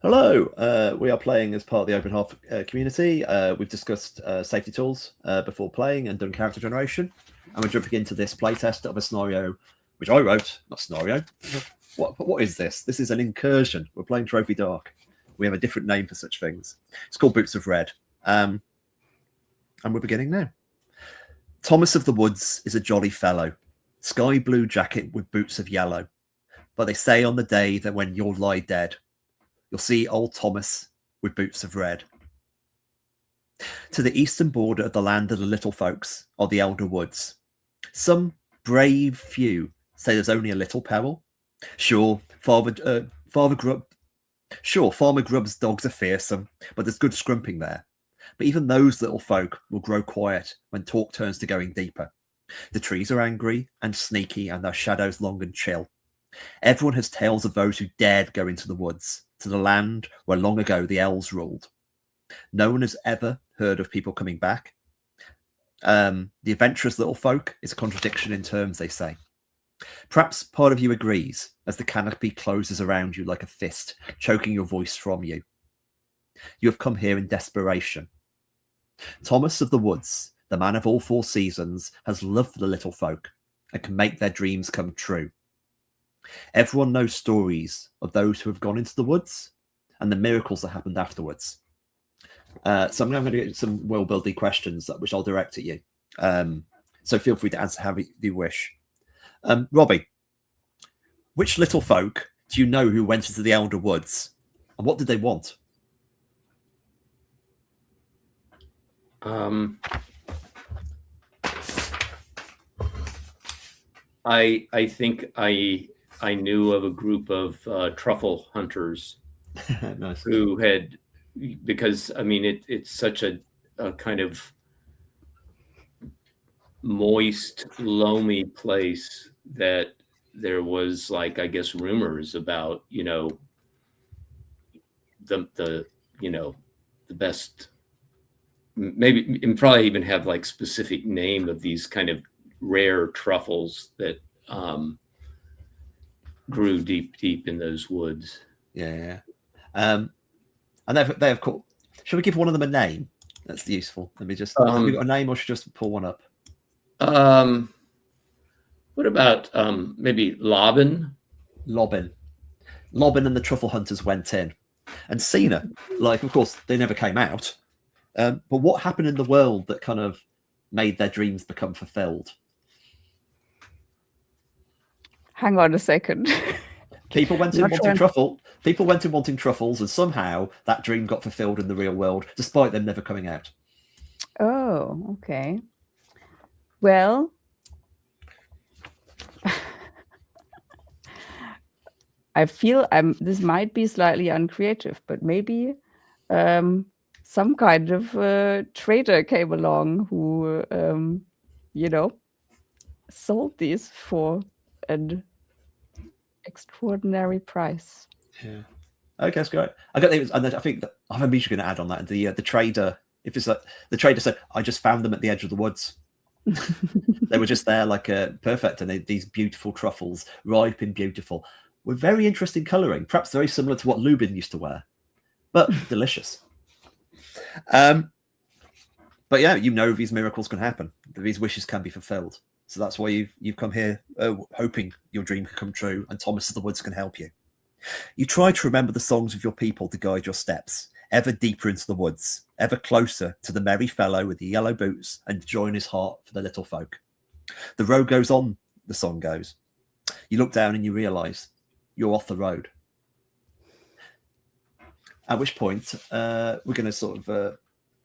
Hello, we are playing as part of the Open Hearth community. We've discussed safety tools before playing and done character generation. And we're jumping into this playtest of a scenario which I wrote, not scenario. What is this? This is an incursion. We're playing Trophy Dark. We have a different name for such things. It's called Boots of Red. And we're beginning now. Thomas of the Woods is a jolly fellow, sky blue jacket with boots of yellow. But they say on the day that when you'll lie dead, you'll see old Thomas with boots of red. To the eastern border of the land of the little folks are the elder woods. Some brave few say there's only a little peril. Sure, Farmer Grub's dogs are fearsome, but there's good scrumping there. But even those little folk will grow quiet when talk turns to going deeper. The trees are angry and sneaky, and their shadows long and chill. Everyone has tales of those who dared go into the woods, to the land where long ago the elves ruled. No one has ever heard of people coming back. The adventurous little folk is a contradiction in terms, they say. Perhaps part of you agrees, as the canopy closes around you like a fist, choking your voice from you. You have come here in desperation. Thomas of the Woods, the man of all four seasons, has love for the little folk and can make their dreams come true. Everyone knows stories of those who have gone into the woods and the miracles that happened afterwards. So I'm going to get some world-building questions which I'll direct at you. So feel free to answer how you wish. Robbie, which little folk do you know who went into the Elder Woods, and what did they want? I think I knew of a group of truffle hunters Nice. who had, because I mean it's such a kind of moist, loamy place that there was, like, I guess, rumors about the best, maybe, and probably even have like specific name of these kind of rare truffles that grew deep in those woods. Yeah. And they have called. Should we give one of them a name? That's useful. Let me just. Have we got a name, or should we just pull one up? What about maybe Lobbin? Lobbin and the truffle hunters went in, and Cena, like, of course, they never came out. But what happened in the world that kind of made their dreams become fulfilled? Hang on a second. People went in wanting truffle. People went in wanting truffles, and somehow that dream got fulfilled in the real world, despite them never coming out. Oh, okay. Well, I feel this might be slightly uncreative, but maybe some kind of trader came along who, sold these for an extraordinary price. Yeah. Okay, that's great. I think that I'm immediately going to add on that the trader. If it's like the trader said, I just found them at the edge of the woods. They were just there, like perfect, and these beautiful truffles, ripe and beautiful, with very interesting colouring, perhaps very similar to what Lubin used to wear, but delicious. But yeah, these miracles can happen. These wishes can be fulfilled. So that's why you've come here, hoping your dream can come true, and Thomas of the Woods can help you. You try to remember the songs of your people to guide your steps, ever deeper into the woods, ever closer to the merry fellow with the yellow boots and joy in his heart for the little folk. The road goes on, the song goes. You look down and you realise you're off the road. At which point, we're going to sort of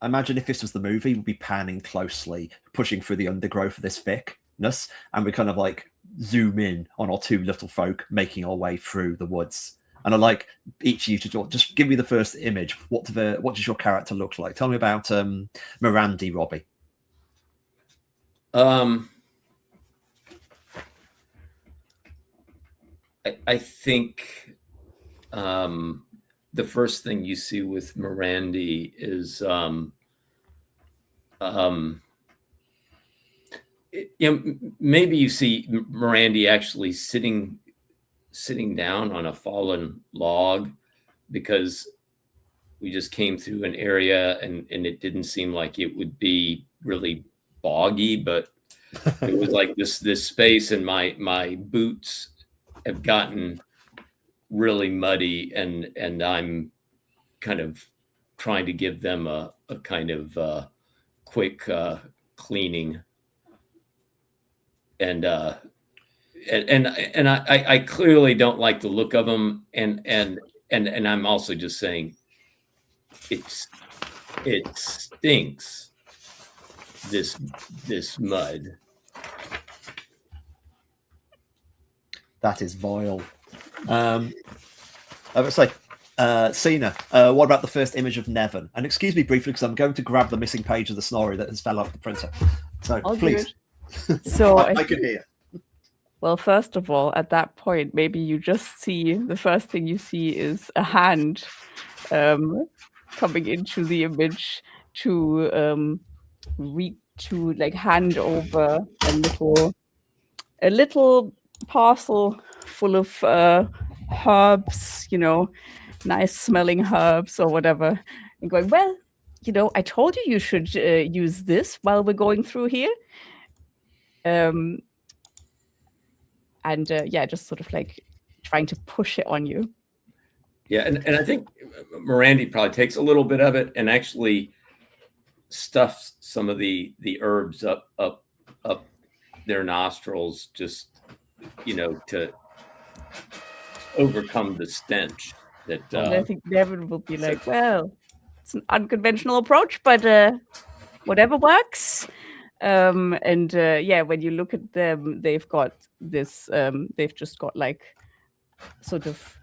imagine if this was the movie, we'd be panning closely, pushing through the undergrowth of this thickness, and we kind of like zoom in on our two little folk making our way through the woods. And I'd like each of you to just give me the first image. What does your character look like? Tell me about Mirandi, Robbie. I think the first thing you see with Mirandi is maybe you see Mirandi actually sitting down on a fallen log, because we just came through an area and it didn't seem like it would be really boggy, but it was like this space, and my boots have gotten really muddy, and I'm kind of trying to give them a kind of quick cleaning. And I clearly don't like the look of them, and I'm also just saying it stinks, this mud. That is vile. I would say, Sina, what about the first image of Nevin? And excuse me briefly, because I'm going to grab the missing page of the Snorri that has fell off the printer. So All please. So I can hear. Well, first of all, at that point, maybe you just see, the first thing you see is a hand coming into the image to to like hand over a little parcel full of herbs, nice smelling herbs or whatever, and going, well, I told you should use this while we're going through here. And just sort of like trying to push it on you. Yeah, and I think Mirandi probably takes a little bit of it and actually stuffs some of the herbs up their nostrils, just to overcome the stench. That and I think Nevin will be like, well, it's an unconventional approach, but whatever works. When you look at them, they've got this, they've just got like sort of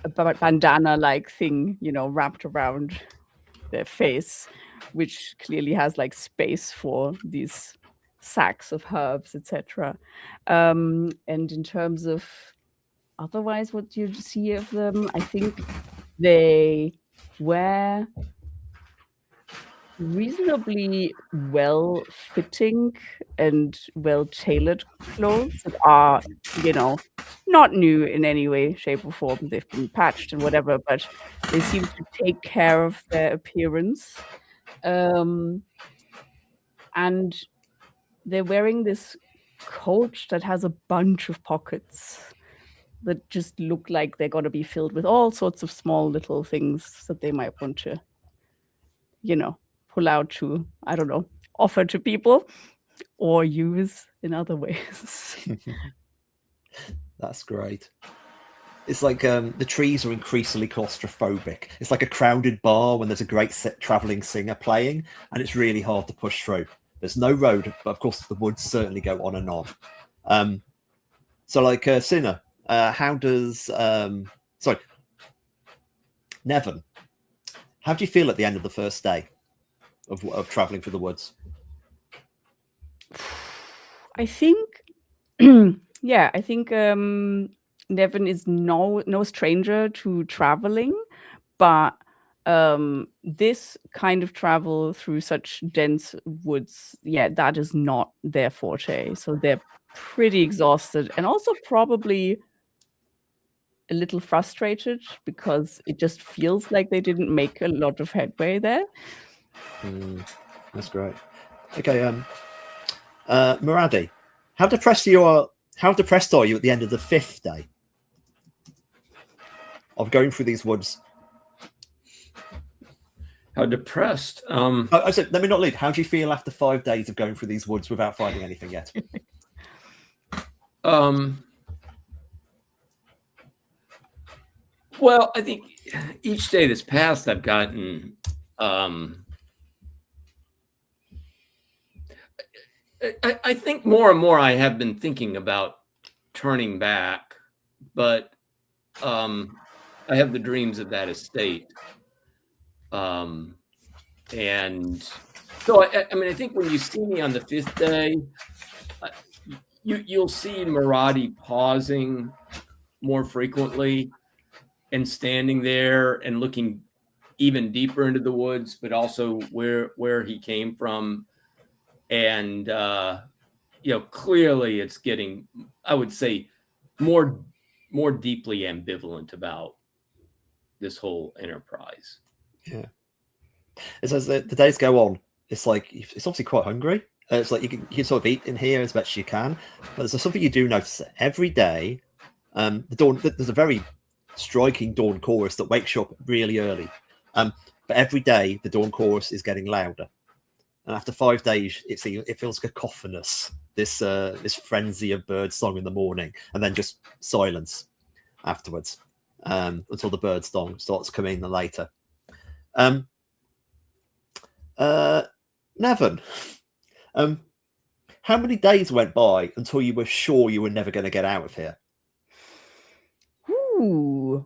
a bandana like thing, wrapped around their face, which clearly has like space for these sacks of herbs, etc. And in terms of otherwise what you see of them, I think they wear reasonably well-fitting and well-tailored clothes that are, not new in any way, shape, or form. They've been patched and whatever, but they seem to take care of their appearance. And they're wearing this coat that has a bunch of pockets that just look like they're going to be filled with all sorts of small little things that they might want to, pull out to, I don't know, offer to people or use in other ways. That's great. It's like the trees are increasingly claustrophobic. It's like a crowded bar when there's a great traveling singer playing, and it's really hard to push through. There's no road, but of course the woods certainly go on and on. Sina, how does Nevin, how do you feel at the end of the first day of traveling through the woods? I think Nevin is no stranger to traveling, but this kind of travel through such dense woods, that is not their forte. So they're pretty exhausted and also probably a little frustrated because it just feels like they didn't make a lot of headway there. That's great. Okay, Mirandi, how depressed are you at the end of the 5th day of going through these woods? How depressed? I said, let me not lead. How do you feel after 5 days of going through these woods without finding anything yet? Well, I think each day that's passed, I've gotten I think more and more I have been thinking about turning back, but I have the dreams of that estate. And so, I think when you see me on the 5th day, you'll see Mirandi pausing more frequently and standing there and looking even deeper into the woods, but also where he came from. And, clearly it's getting, I would say, more deeply ambivalent about this whole enterprise. Yeah. It's as the days go on, it's like it's obviously quite hungry. It's like you can sort of eat in here as much as you can, but there's something you do notice every day. The dawn, there's a very striking dawn chorus that wakes you up really early. But every day the dawn chorus is getting louder, and after 5 days, it feels cacophonous. This frenzy of bird song in the morning, and then just silence afterwards, until the bird song starts coming in later. Nevin, how many days went by until you were sure you were never going to get out of here? Ooh,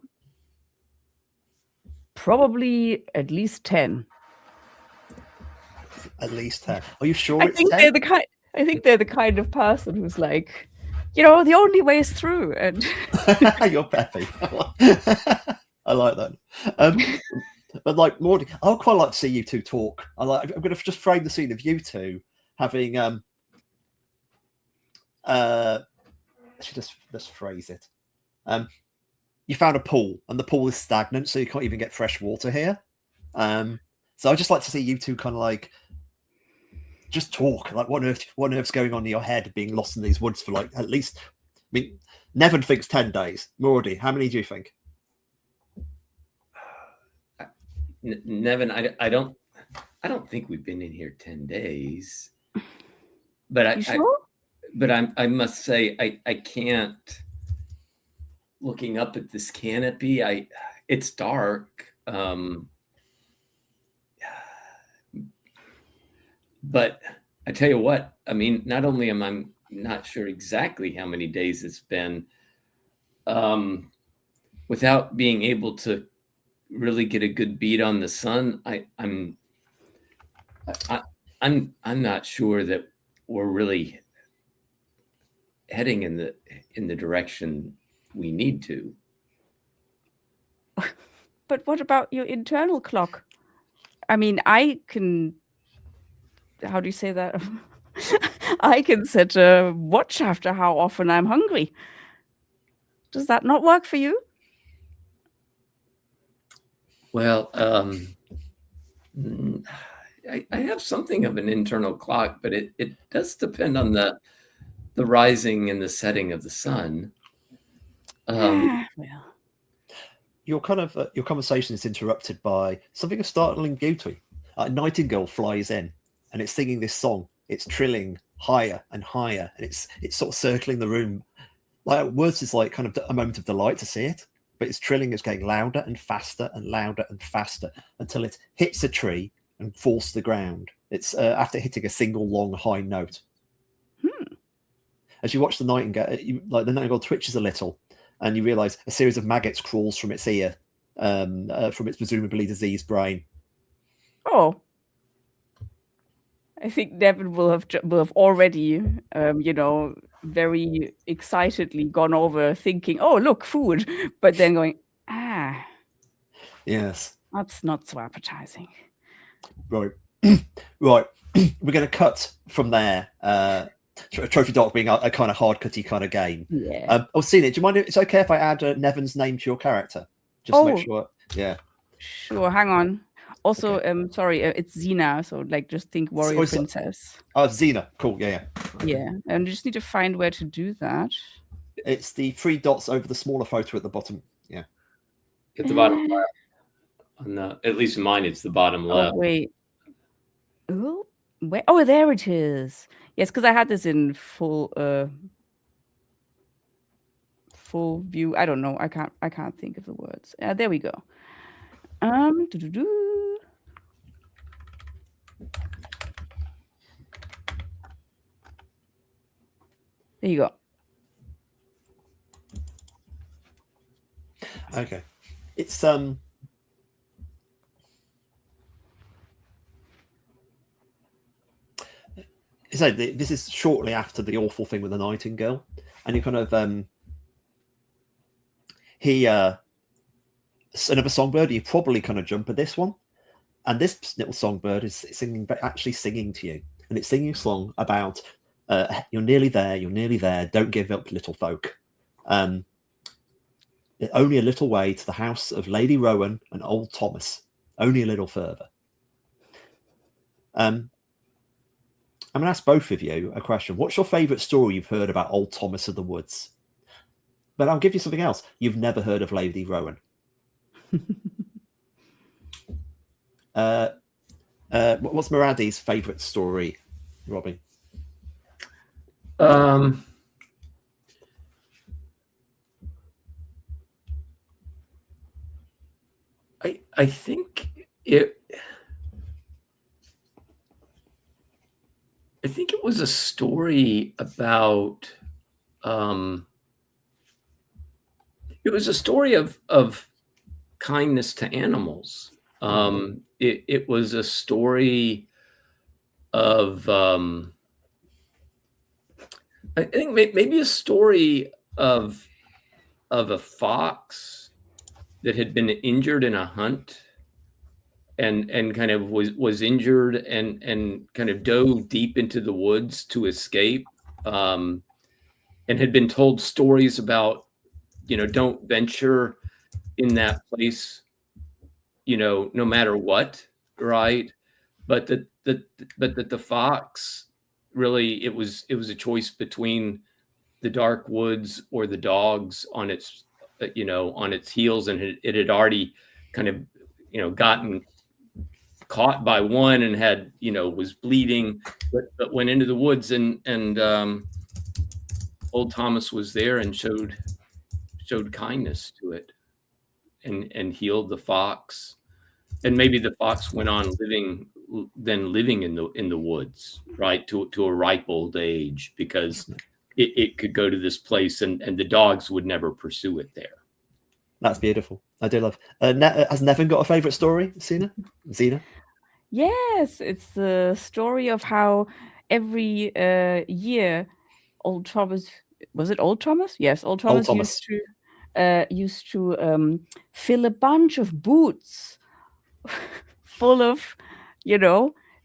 probably at least 10. At least 10. Are you sure? I think they're the kind of person who's like, the only way is through. And You're peppy. I like that. But like Mordy, I would quite like to see you two talk. I'm going to just frame the scene of you two having let's phrase it. You found a pool, and the pool is stagnant, so you can't even get fresh water here. So I'd just like to see you two kind of like just talk. Like what on earth's going on in your head, being lost in these woods for like at least. I mean, Nevin thinks 10 days. Mordy, how many do you think? Nevin, I don't think we've been in here 10 days. But you sure? I must say I can't. Looking up at this canopy, it's dark. But I tell you what, I mean, not only am I not sure exactly how many days it's been, without being able to really get a good beat on the sun, I'm not sure that we're really heading in the direction we need to. But what about your internal clock? I mean, I can. How do you say that? I can set a watch after how often I'm hungry. Does that not work for you? Well, I have something of an internal clock, but it does depend on the rising and the setting of the sun. Well, Your conversation is interrupted by something of startling beauty. A nightingale flies in, and it's singing this song. It's trilling higher and higher, and it's sort of circling the room. Like words is like kind of a moment of delight to see it, but it's trilling. It's getting louder and faster and louder and faster until it hits a tree and falls to the ground. It's after hitting a single long high note. As you watch the nightingale, the nightingale twitches a little, and you realise a series of maggots crawls from its ear, from its presumably diseased brain. Oh, I think Nevin will have already, very excitedly gone over thinking, "Oh, look, food," but then going, Yes, that's not so appetizing. Right, right. We're going to cut from there. Trophy Dock being a kind of hard cutty kind of game. Yeah. I've seen it. Do you mind? It's okay if I add Nevin's name to your character, just to make sure. Yeah. Sure. Hang on. Also, sorry, it's Xena. So, like, just think warrior princess. Oh, Xena. Cool. Yeah. Yeah, and you just need to find where to do that. It's the 3 dots over the smaller photo at the bottom. Yeah. At the bottom left. At least in mine, it's the bottom left. Oh, wait. Oh, where? Oh, there it is. Yes, because I had this in full view. I don't know. I can't think of the words. There we go. There you go. Okay. It's so this is shortly after the awful thing with the nightingale, and you kind of another songbird. You probably kind of jump at this one, and this little songbird is actually singing to you, and it's singing a song about you're nearly there, don't give up, little folk. only a little way to the house of Lady Rowan and old Thomas. Only a little further. I'm going to ask both of you a question. What's your favourite story you've heard about old Thomas of the Woods? But I'll give you something else. You've never heard of Lady Rowan. What's Maradi's favourite story, Robbie? I think it was a story about it was a story of kindness to animals. It was a story of I think maybe a story of a fox that had been injured in a hunt and kind of was injured and kind of dove deep into the woods to escape, and had been told stories about, don't venture in that place, no matter what, right? But that the fox really, it was a choice between the dark woods or the dogs on its on its heels, and it had already kind of gotten caught by one and had was bleeding, but went into the woods, and old Thomas was there and showed kindness to it and healed the fox. And maybe the fox went on living in the woods, right, to a ripe old age, because it could go to this place and the dogs would never pursue it there. That's beautiful. I do love. Has Nevin got a favourite story, Zena? Yes, it's the story of how every year old Thomas, was it old Thomas? Yes, old Thomas. Used to fill a bunch of boots full of,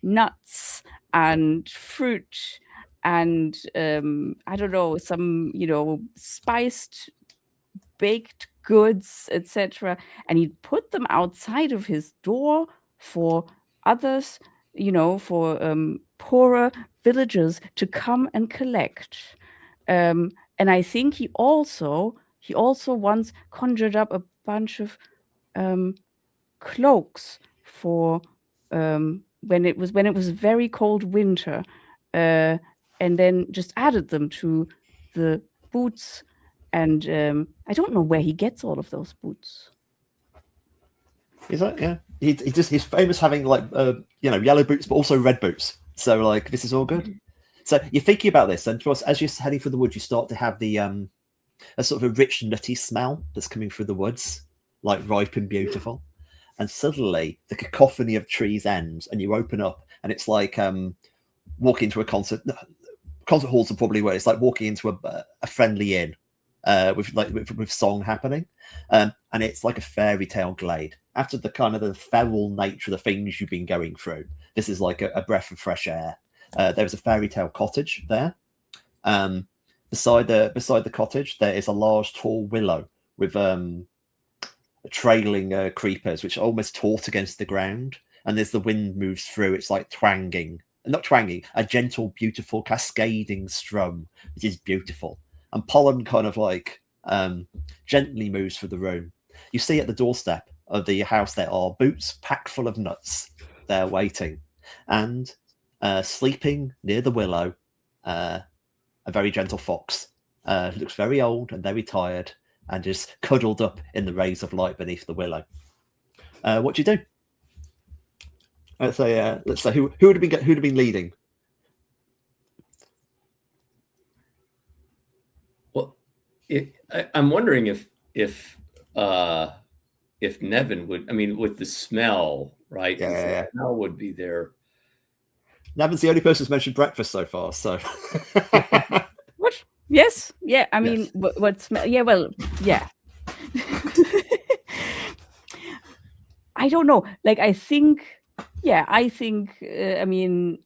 nuts and fruit and I don't know, some, spiced baked goods, etc. And he'd put them outside of his door for others, for poorer villagers to come and collect. And I think he also once conjured up a bunch of cloaks for when it was a very cold winter, and then just added them to the boots. And I don't know where he gets all of those boots. Is that, yeah? He's famous having yellow boots, but also red boots. So this is all good. So you're thinking about this, and as you're heading through the woods, you start to have the a sort of a rich, nutty smell that's coming through the woods, like ripe and beautiful. And suddenly the cacophony of trees ends, and you open up, and it's like walking into a concert. Concert halls are probably where it's like walking into a friendly inn with song happening, and it's like a fairy tale glade. After the kind of the feral nature of the things you've been going through, this is like a breath of fresh air. There's a fairy tale cottage there. Beside the cottage, there is a large tall willow with trailing creepers, which are almost taut against the ground. And as the wind moves through, it's like not twanging, a gentle, beautiful, cascading strum, which is beautiful. And pollen kind of gently moves through the room. You see at the doorstep of the house there are boots packed full of nuts. They're waiting. And sleeping near the willow, a very gentle fox. Looks very old and very tired, and is cuddled up in the rays of light beneath the willow. What do you do? Let's say who would have been leading? Well, I'm wondering if Nevin would. I mean, with the smell, right? Yeah. The smell would be there. Nevin's the only person who's mentioned breakfast so far. So. What? Yes. Yeah. I mean, yes. what smell? Yeah. Well. Yeah. I don't know. I think. I mean,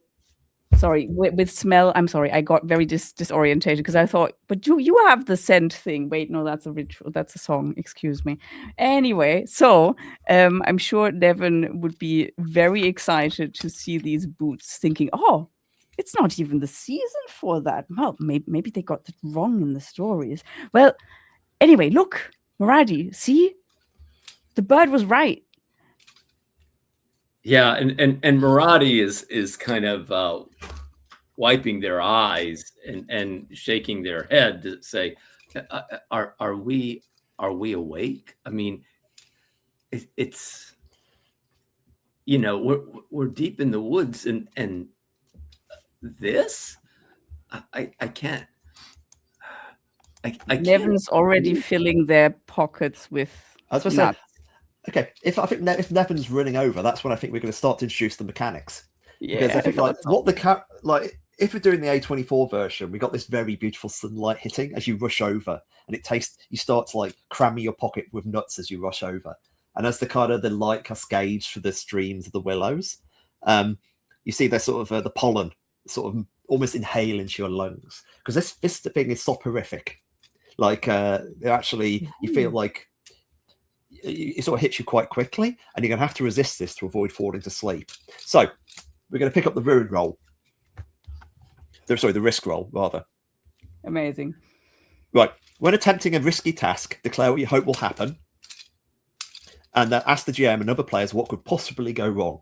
Sorry, with smell. I'm sorry, I got very disorientated because I thought, but you have the scent thing. Wait, no, that's a ritual. That's a song. Excuse me. Anyway, so I'm sure Devin would be very excited to see these boots, thinking, oh, it's not even the season for that. Well, maybe they got it wrong in the stories. Well, anyway, look, Muradi, see, the bird was right. Yeah, and Muradi is kind of wiping their eyes and shaking their head to say, "Are we awake? I mean, it's we're deep in the woods and this I can't. I can't. Nevin's already filling their pockets with nuts. Okay, if Nevin's running over, that's when I think we're going to start to introduce the mechanics. Yeah, because I think if we're doing the A24 version, we got this very beautiful sunlight hitting as you rush over, and you start to like cramming your pocket with nuts as you rush over, and as the light cascades through the streams of the willows, you see the the pollen sort of almost inhale into your lungs, because this thing is soporific. Like you feel like it sort of hits you quite quickly, and you're going to have to resist this to avoid falling to sleep. So we're going to pick up the ruin roll. The risk roll, rather. Amazing. Right. When attempting a risky task, declare what you hope will happen, and then ask the GM and other players what could possibly go wrong.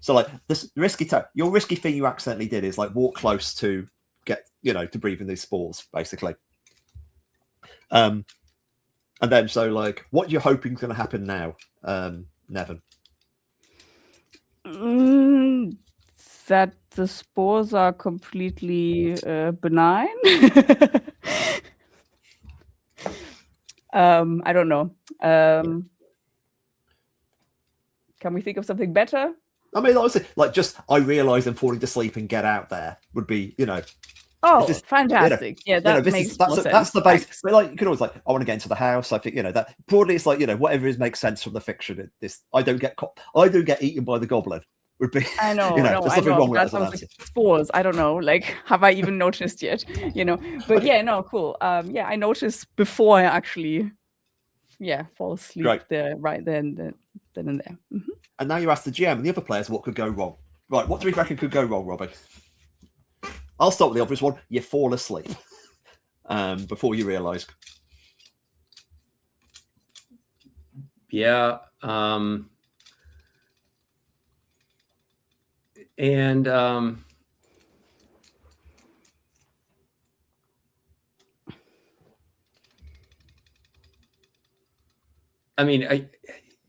So, like, this risky your risky thing you accidentally did is like walk close to get, to breathe in these spores, basically. And then, so like, what you're hoping is going to happen now, Nevin? That the spores are completely benign. I don't know. Can we think of something better? I mean, honestly, like, just I realize I'm falling to sleep and get out there would be, Oh, fantastic! Yeah, that makes more sense. That's the base. But like, you could always like, I want to get into the house. I think that broadly, it's like whatever makes sense from the fiction. I don't get eaten by the goblin. Would be. I know. There's something wrong with that. Sounds like spores. I don't know. Like, have I even noticed yet? But yeah, no, cool. Yeah, I noticed before I actually, fall asleep. Right. There, right then and there. Mm-hmm. And now you ask the GM and the other players what could go wrong. Right, what do we reckon could go wrong, Robbie? I'll start with the obvious one. You fall asleep before you realise. Yeah. And I mean,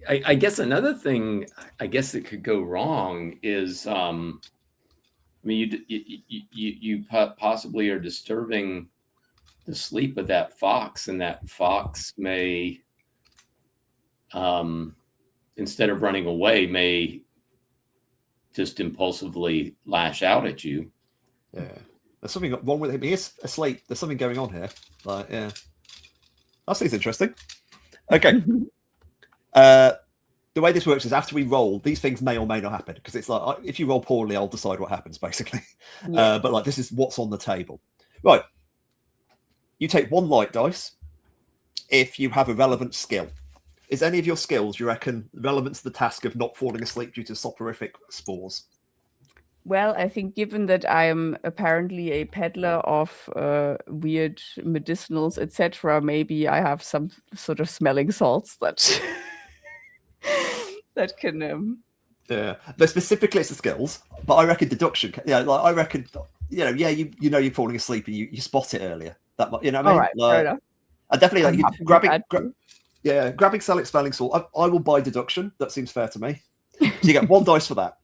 I guess another thing I guess that could go wrong is I mean, you possibly are disturbing the sleep of that fox, and that fox may, instead of running away, may just impulsively lash out at you. Yeah, there's something wrong with him. He is asleep. There's something going on here. Like, yeah, that seems interesting. Okay. The way this works is after we roll, these things may or may not happen, because it's like, if you roll poorly, I'll decide what happens, basically. Yeah. But like, this is what's on the table. Right. You take one light dice if you have a relevant skill. Is any of your skills, you reckon, relevant to the task of not falling asleep due to soporific spores? Well, I think given that I am apparently a peddler of weird medicinals, etc., maybe I have some sort of smelling salts that that can. Yeah, but specifically it's the skills. But I reckon deduction. Yeah, like I reckon. You're falling asleep and you spot it earlier. That what I mean. All right, like, fair enough. I definitely like grabbing smelling salt. I will buy deduction. That seems fair to me. So you get one dice for that.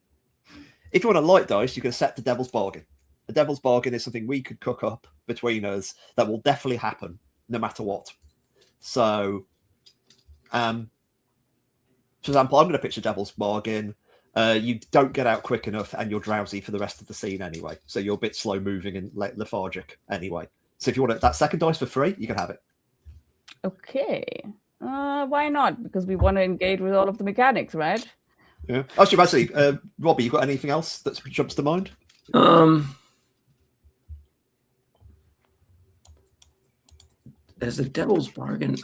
If you want a light dice, you can set the devil's bargain. The devil's bargain is something we could cook up between us that will definitely happen no matter what. So, for example, I'm going to pitch a devil's bargain. You don't get out quick enough and you're drowsy for the rest of the scene anyway. So you're a bit slow moving and lethargic anyway. So if you want that second dice for free, you can have it. Okay. Why not? Because we want to engage with all of the mechanics, right? Yeah. Actually, Robbie, you got anything else that jumps to mind? As a devil's bargain,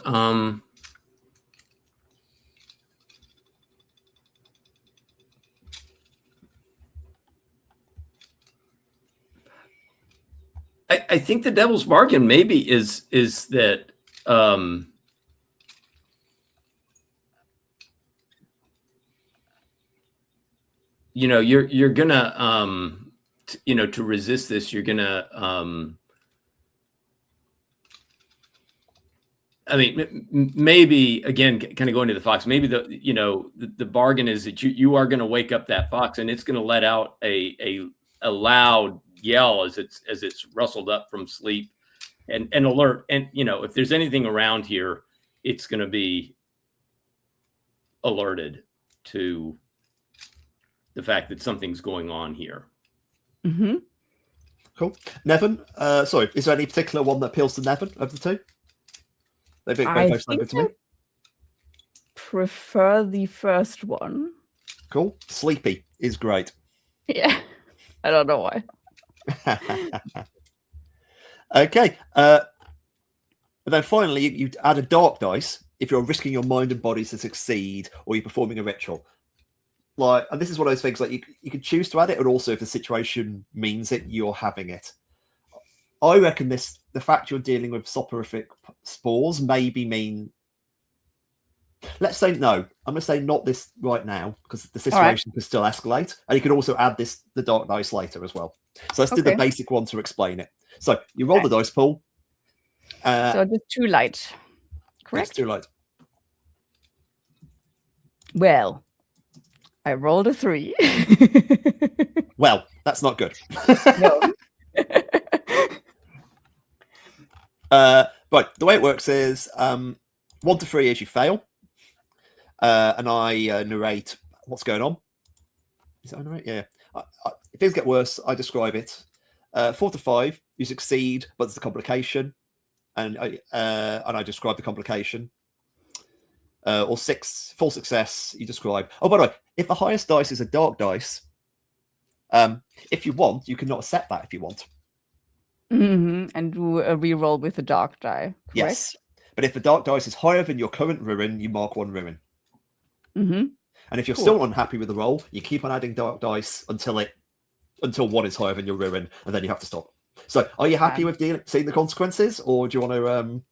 I think the devil's bargain maybe is that you're gonna to resist this, you're gonna I mean, maybe again, kind of going to the fox. Maybe the bargain is that you are going to wake up that fox, and it's going to let out a loud yell as it's rustled up from sleep, and alert. And if there's anything around here, it's going to be alerted to the fact that something's going on here. Mm-hmm. Cool. Nevin, sorry, is there any particular one that appeals to Nevin of the two? I think I prefer the first one. Cool. Sleepy is great. Yeah. I don't know why. Okay. And then finally, you add a dark dice if you're risking your mind and body to succeed or you're performing a ritual. And this is one of those things, like you can choose to add it, and also if the situation means it, you're having it. I reckon the fact you're dealing with soporific spores maybe mean. Let's say no. I'm going to say not this right now because the situation can still escalate, and you can also add the dark dice later as well. So let's do the basic one to explain it. So you roll the dice pool. So just too light, correct? Yes, too light. Well, I rolled a 3. Well, that's not good. No. But the way it works is 1 to 3 is you fail, and I narrate what's going on. Is that I narrate? Yeah. If things get worse, I describe it. 4 to 5, you succeed, but there's a complication, and I describe the complication. Or 6, full success, you describe. Oh, by the way, if the highest dice is a dark dice, if you want, you can not accept that if you want. Mm-hmm. And do a reroll with the dark die, correct? Yes. But if the dark dice is higher than your current ruin, you mark 1 ruin. Mm-hmm. And if you're still unhappy with the roll, you keep on adding dark dice until 1 is higher than your ruin, and then you have to stop. So are you happy with seeing the consequences, or do you want to...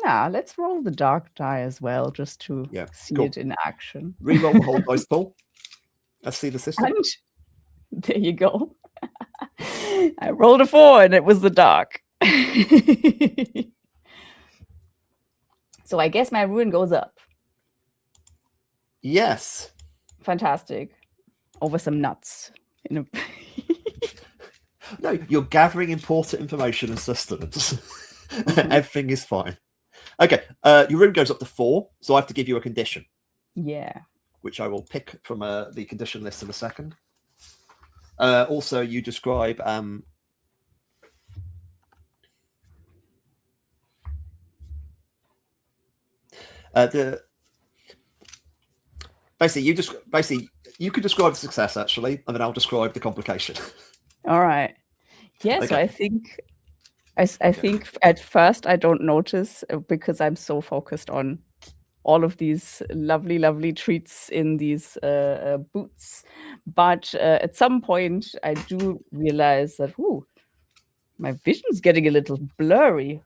Yeah, let's roll the dark die as well, just to see it in action. Reroll the whole dice pool. Let's see the system. And there you go. I rolled a 4 and it was the dark. So I guess my ruin goes up. Yes. Fantastic. Over some nuts. No, you're gathering important information and sustenance. Everything is fine. Okay, your ruin goes up to 4, so I have to give you a condition. Yeah. Which I will pick from the condition list in a second. Also, you describe basically you can describe the success actually, and then I'll describe the complication. All right. Yeah. Okay. So I think at first I don't notice because I'm so focused on all of these lovely treats in these boots. But at some point, I do realize that, my vision's getting a little blurry.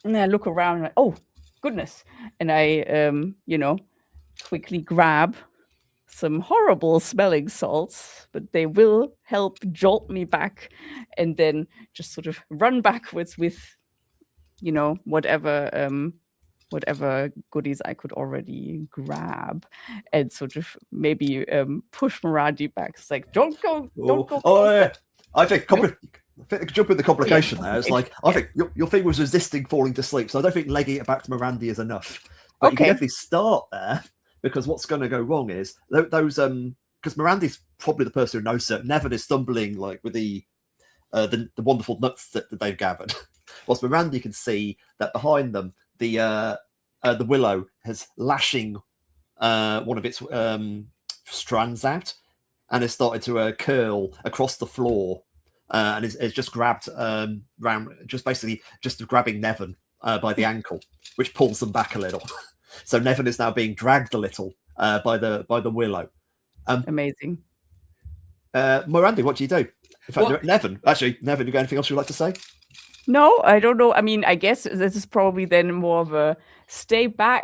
And then I look around and oh, goodness. And I, quickly grab some horrible smelling salts, but they will help jolt me back and then just sort of run backwards with, whatever goodies I could already grab, and sort of maybe push Maradi back. It's like, don't go. Oh, yeah. I think jump in the complication there. It's like, I think your thing was resisting falling to sleep, so I don't think legging it back to Marandi is enough. But you can definitely start there, because what's going to go wrong is those because Mirandi's probably the person who knows it. Nevin is stumbling like with the wonderful nuts that they've gathered. Whilst Mirandi can see that behind them, the willow has lashing one of its strands out, and has started to curl across the floor, and is just grabbed round, just basically just grabbing Nevin by the ankle, which pulls them back a little. So Nevin is now being dragged a little by the willow. Amazing. Miranda, what do you do? In fact, Nevin, you got anything else you'd like to say? No, I don't know. I mean, I guess this is probably then more of a stay back.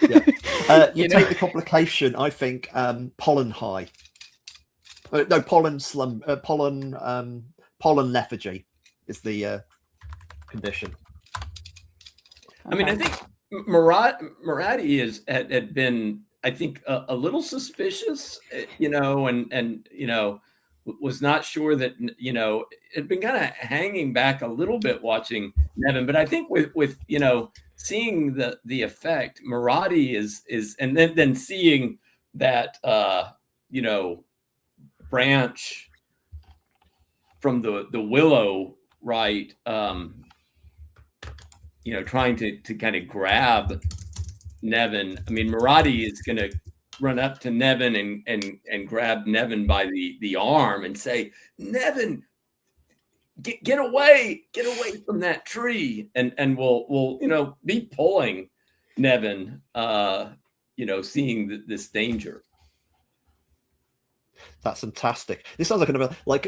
Yeah. You take the complication, I think, pollen high. No, pollen lethargy is the condition. I mean, I think Maradi had been, I think, a little suspicious, and was not sure that, had been kind of hanging back a little bit watching Nevin. But I think with seeing the effect, Maradi is, and then seeing that, branch from the willow, right? Trying to kind of grab Nevin. I mean, Maradi is going to run up to Nevin and grab Nevin by the arm and say, "Nevin, get away from that tree," and we'll be pulling Nevin, seeing this danger. That's fantastic. This sounds like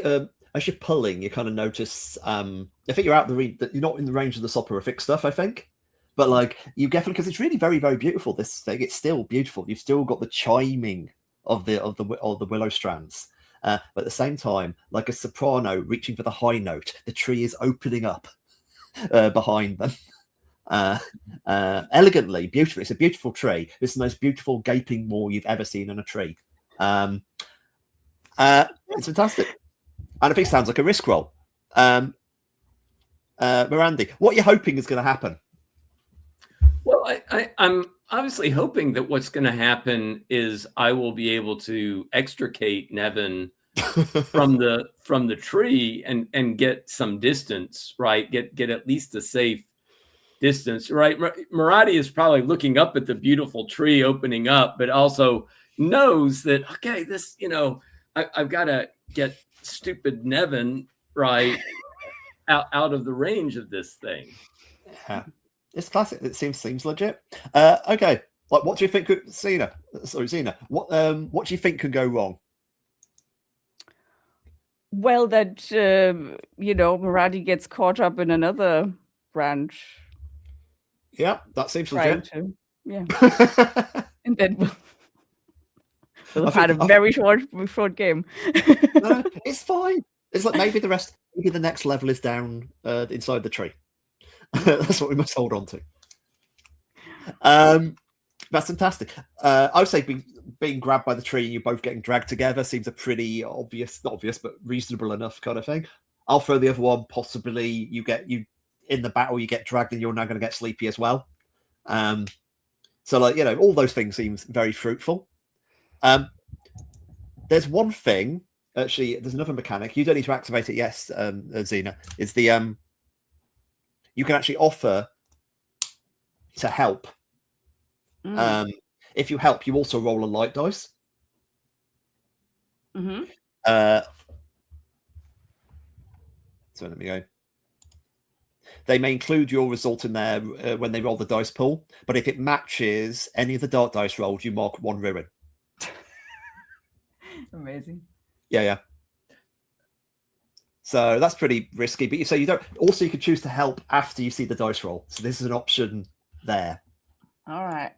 as you're pulling, you kind of notice. I think you're out you're not in the range of the soporific stuff, I think, but you definitely, because it's really very, very beautiful. This thing, it's still beautiful. You've still got the chiming of the willow strands, but at the same time, like a soprano reaching for the high note, the tree is opening up behind them. Elegantly, beautifully. It's a beautiful tree. It's the most beautiful gaping maw you've ever seen on a tree. It's fantastic, and I think it sounds like a risk roll. Miranda, what are you hoping is going to happen? Well, I'm obviously hoping that what's going to happen is I will be able to extricate Nevin from the tree and get some distance, right? Get at least a safe distance, right? Maradi is probably looking up at the beautiful tree opening up, but also knows that, okay, this, I've got to get stupid Nevin, right, out of the range of this thing. Yeah. It's classic. It seems legit. Okay. What do you think could Zena? What do you think could go wrong? Well, that Maradi gets caught up in another branch. Yeah, that seems legit. Yeah. And then we'll have had a very short game. No, it's fine. It's like maybe the next level is down inside the tree. That's what we must hold on to. That's fantastic. I would say being grabbed by the tree and you both getting dragged together seems a pretty not obvious, but reasonable enough kind of thing. I'll throw the other one. Possibly you in the battle, you get dragged and you're now going to get sleepy as well. So all those things seems very fruitful. There's one thing, actually, there's another mechanic. You don't need to activate it, yes, Zena. It's the you can actually offer to help. If you help, you also roll a light dice. Mm-hmm. So let me go. They may include your result in there when they roll the dice pool, but if it matches any of the dark dice rolled, you mark one ruin. Amazing. Yeah. So that's pretty risky. But you don't. Also, you could choose to help after you see the dice roll. So this is an option there. All right.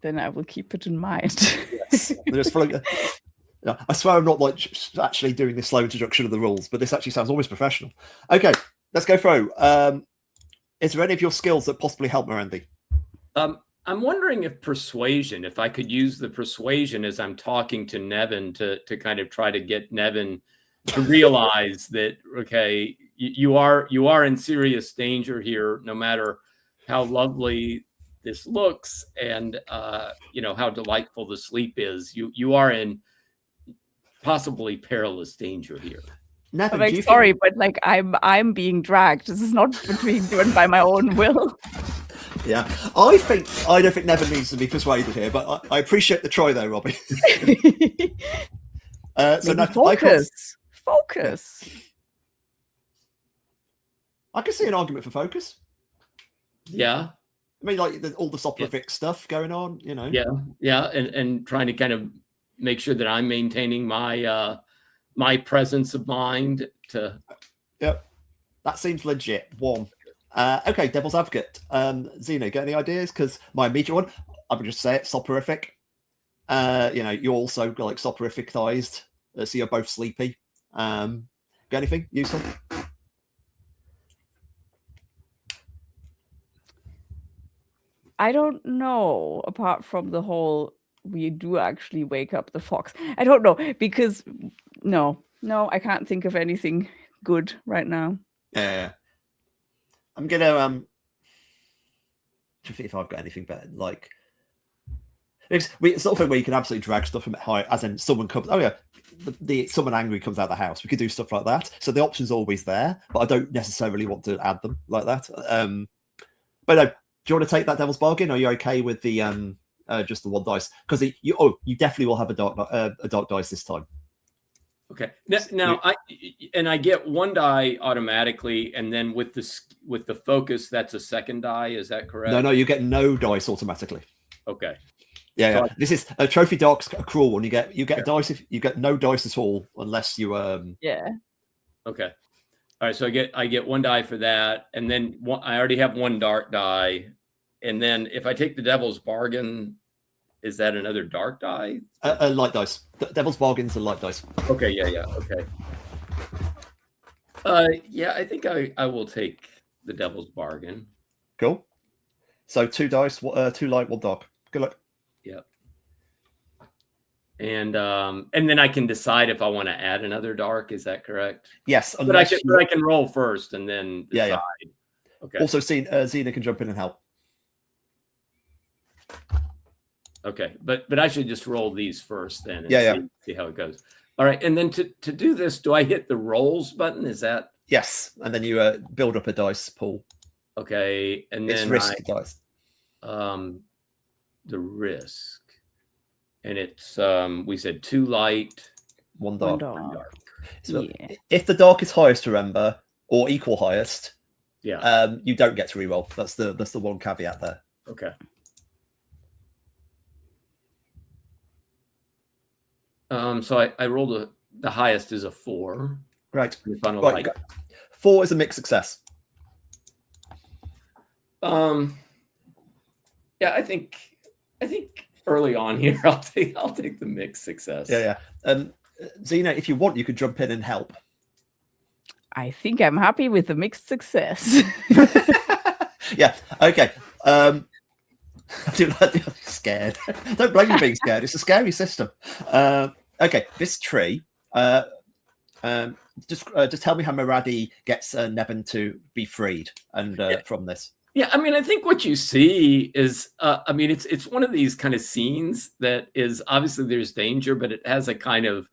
Then I will keep it in mind. Yes. I swear I'm not actually doing this slow introduction of the rules, but this actually sounds almost professional. Okay, let's go through. Is there any of your skills that possibly help Miranda? I'm wondering if I could use the persuasion as I'm talking to Nevin to kind of try to get Nevin to realize that, okay, you are in serious danger here, no matter how lovely this looks and how delightful the sleep is. You are in possibly perilous danger here. Nevin, sorry, but I'm being dragged. This is not being done by my own will. Yeah, I don't think Nevin needs to be persuaded here, but I appreciate the try though, Robbie. So Maybe no, focus. Focus. I can see an argument for focus. Yeah. I mean, like there's all the soporific stuff going on, you know. Yeah, and trying to kind of make sure that I'm maintaining my my presence of mind to. Yep, that seems legit. One. Okay, Devil's Advocate. Zeno, got any ideas? Because my immediate one, I would just say it, soporific. You know, you're also like soporificized, so you're both sleepy. Got anything useful? I don't know, apart from the whole we do actually wake up the fox. I don't know, because no, I can't think of anything good right now. Yeah. I'm gonna to see if I've got anything better. Like it's sort of thing where you can absolutely drag stuff from high, as in someone comes. Oh yeah, the someone angry comes out of the house. We could do stuff like that. So the option's always there, but I don't necessarily want to add them like that. But no, do you want to take that Devil's Bargain? Or are you okay with the just the one dice? Because you definitely will have a dark dice this time. Okay. Now I get one die automatically, and then with the focus, that's a second die. Is that correct? No, you get no dice automatically. Okay. Yeah. This is a Trophy Dark's a cruel one. You get a dice if you get no dice at all unless you Yeah. Okay. All right. So I get one die for that, and then I already have one dark die, and then if I take the Devil's Bargain, is that another dark die? A light dice. Devil's Bargain's a light dice. Okay. Yeah. Okay. Yeah. I think I will take the Devil's Bargain. Cool. So 2 dice, 2 light, 1 dark. Good luck. Yep. And then I can decide if I want to add another dark. Is that correct? Yes. But I can roll first and then decide. Yeah. Okay. Also, Xena can jump in and help. Okay, but I should just roll these first then and see how it goes. All right, and then to do this, do I hit the rolls button? Is that? Yes, and then you build up a dice pool. Okay, and then it's risk dice. The risk, and it's we said 2 light, 1 dark. 1 dark. So if the dark is highest, remember, or equal highest, you don't get to reroll. That's the one caveat there. Okay. So I rolled the highest is a 4. Right. Right. 4 is a mixed success. Yeah, I think early on here I'll take the mixed success. Yeah. Xena, if you want, you could jump in and help. I think I'm happy with the mixed success. Yeah. Okay. I'm scared. Don't blame me being scared. It's a scary system. Okay, this tree. Just tell me how Miradi gets Nevin to be freed and from this. Yeah, I mean, I think what you see is, I mean, it's one of these kind of scenes that is obviously there's danger, but it has a kind of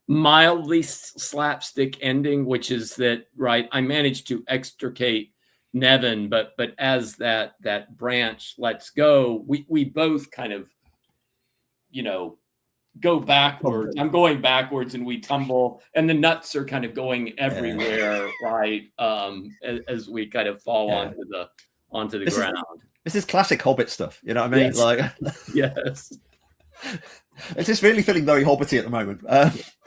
mildly slapstick ending, which is that, right, I managed to extricate Nevin, but as that branch lets go, we both kind of, go backwards. I'm going backwards and we tumble, and the nuts are kind of going everywhere, right? As we kind of fall onto the ground. This is classic Hobbit stuff, you know what I mean? Yes. Like, yes. It's just really feeling very Hobbity at the moment.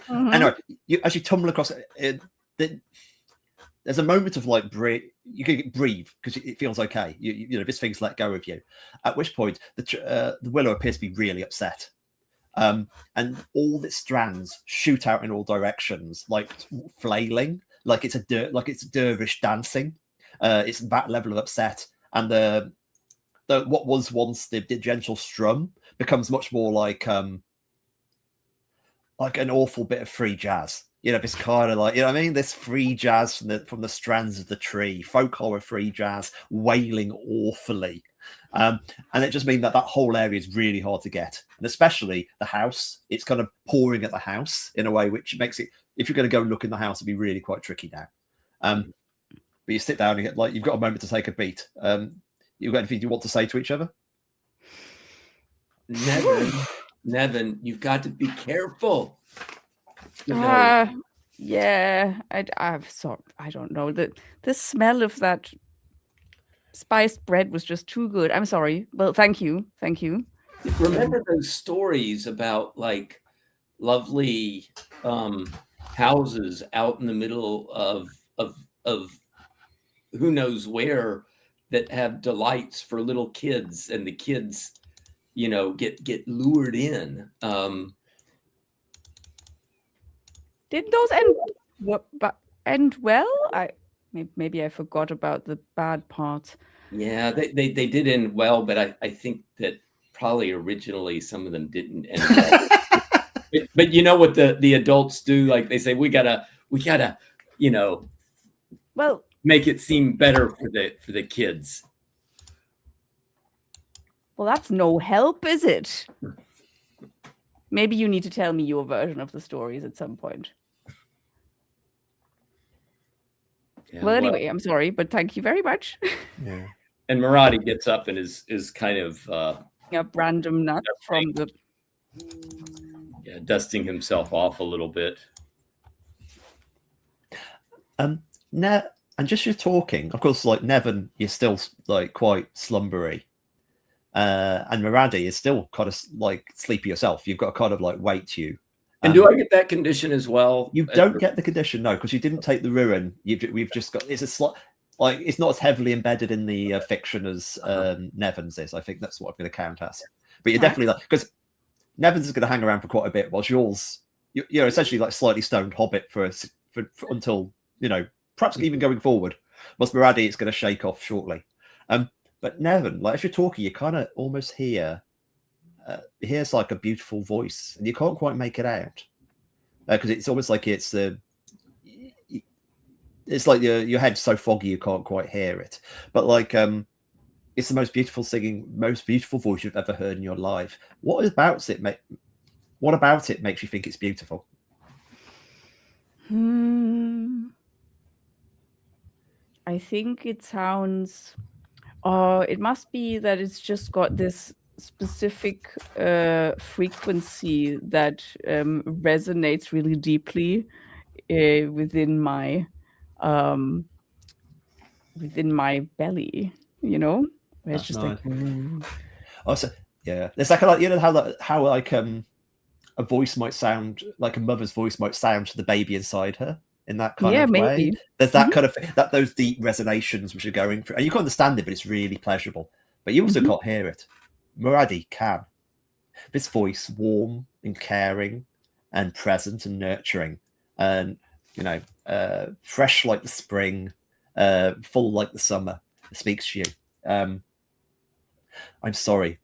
Anyway, as you tumble across it, there's a moment of like breathe because it feels okay. You know this thing's let go of you. At which point the willow appears to be really upset. And all its strands shoot out in all directions, like flailing, like it's dervish dancing. It's that level of upset, and the what was once the gentle strum becomes much more like an awful bit of free jazz. You know, this kind of like, you know what I mean? This free jazz from the strands of the tree, folk horror free jazz, wailing awfully. And it just means that whole area is really hard to get. And especially the house, it's kind of pouring at the house in a way which makes it, if you're going to go and look in the house, it'd be really quite tricky now. But you sit down and you've got a moment to take a beat. You've got anything you want to say to each other? Nevin, Nevin, you've got to be careful. You know, Yeah, I'm sorry. I don't know. The smell of that spiced bread was just too good. I'm sorry. Well, thank you. Thank you. remember those stories about like lovely houses out in the middle of who knows where that have delights for little kids, and the kids, you know, get lured in. Didn't those end well? Maybe I forgot about the bad parts. Yeah, they did end well, but I think that probably originally some of them didn't end well. but you know what the adults do? Like they say, we gotta, you know, Well, make it seem better for the kids. well, that's no help, is it? Maybe you need to tell me your version of the stories at some point. Yeah, Well, anyway, I'm sorry, but thank you very much. Yeah. And Maradi gets up and is kind of A random nut from the dusting himself off a little bit. Now, and just you're talking, of course, like Nevin, you're still like quite slumbery. And Maradi is still kind of like sleepy yourself. You've got to kind of like wait to you. And do I get that condition as well? You don't get the condition, no, because you didn't take the ruin. We've just got, it's a slot, like it's not as heavily embedded in the fiction as Nevin's is. I think that's what I'm going to count as. But you're definitely like, because Nevin's is going to hang around for quite a bit, whilst yours, you're essentially like slightly stoned hobbit for until, you know, perhaps even going forward. Whilst Maradi, it's going to shake off shortly. But Nevin, like if you're talking, you kind of almost hear, here's like a beautiful voice, and you can't quite make it out because it's almost like it's like your head's so foggy you can't quite hear it. But like it's the most beautiful singing, most beautiful voice you've ever heard in your life. What about it makes you think it's beautiful? I think it sounds. It must be that it's just got this specific frequency that resonates really deeply within my belly. You know, where it's just nice. like. Also, yeah, it's like you know how like a voice might sound, like a mother's voice might sound to the baby inside her. In that kind of way, maybe. There's that kind of those deep resonations which are going through, and you can understand it, but it's really pleasurable. But you also can't hear it. Maradi can. This voice, warm and caring, and present and nurturing, and you know, fresh like the spring, full like the summer, speaks to you. I'm sorry,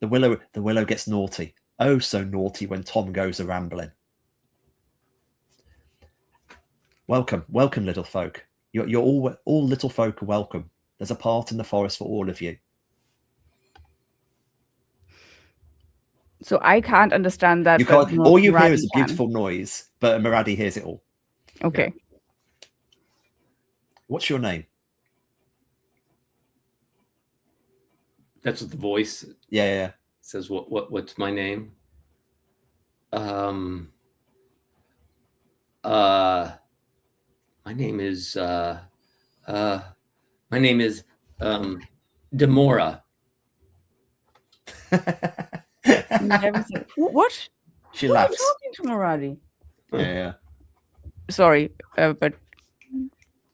the willow gets naughty. Oh, so naughty when Tom goes a rambling. Welcome, little folk. You're all little folk are welcome. There's a part in the forest for all of you. So I can't understand that. You can't. All you hear is a beautiful noise, but Maradi hears it all. Okay. What's your name? That's what the voice. Yeah. Says what's my name? My name is Demora. What? She laughs. Talking to Maradi. Yeah. Sorry, but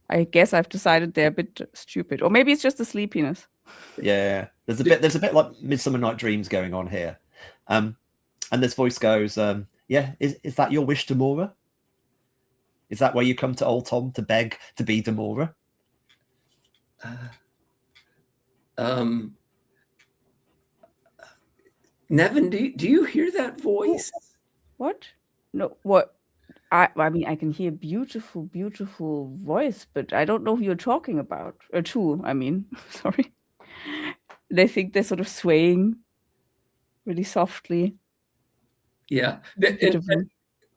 I guess I've decided they're a bit stupid, or maybe it's just the sleepiness. Yeah. There's a bit like Midsummer Night Dreams going on here, and this voice goes, "Yeah, is that your wish, Demora? Is that why you come to Old Tom to beg to be Demora?" Nevin, do you hear that voice? What? No, what? I mean, I can hear beautiful, beautiful voice, but I don't know who you're talking about. Or to, I mean, sorry. They think they're sort of swaying really softly. Yeah.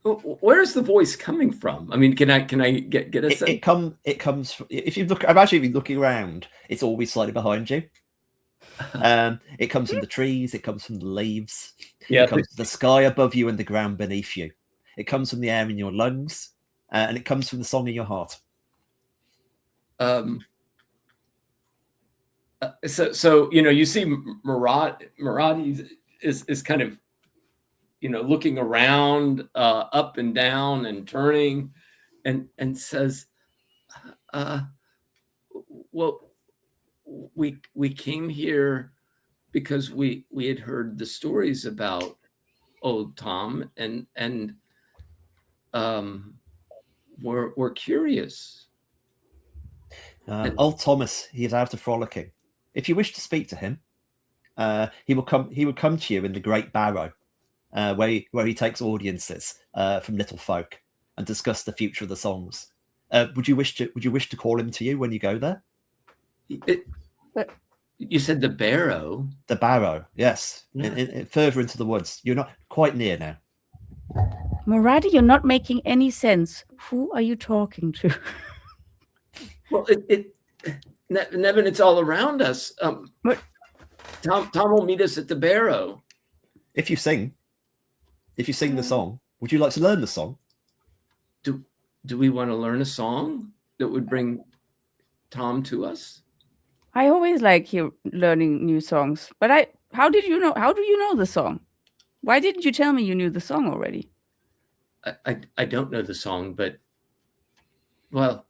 Where's the voice coming from? I mean, can I get a sense? It comes from, if you look. I'm actually looking around. It's always slightly behind you. It comes from the trees. It comes from the leaves. Yeah. It comes from the sky above you and the ground beneath you. It comes from the air in your lungs, and it comes from the song in your heart. So you see Maradi is kind of looking around, up and down and turning, and says, well, we came here because we had heard the stories about old Tom, and we're curious. Old Thomas, he is out of frolicking. If you wish to speak to him, he would come to you in the Great Barrow, where he takes audiences from little folk and discuss the future of the songs. Would you wish to call him to you when you go there? You said the Barrow. The Barrow, yes. Yeah. Further into the woods. You're not quite near now. Maradi, you're not making any sense. Who are you talking to? Well, Nevin, it's all around us. Tom will meet us at the Barrow. If you sing the song, would you like to learn the song? Do we want to learn a song that would bring Tom to us? I always like learning new songs, but how do you know the song? Why didn't you tell me you knew the song already? I don't know the song, but well,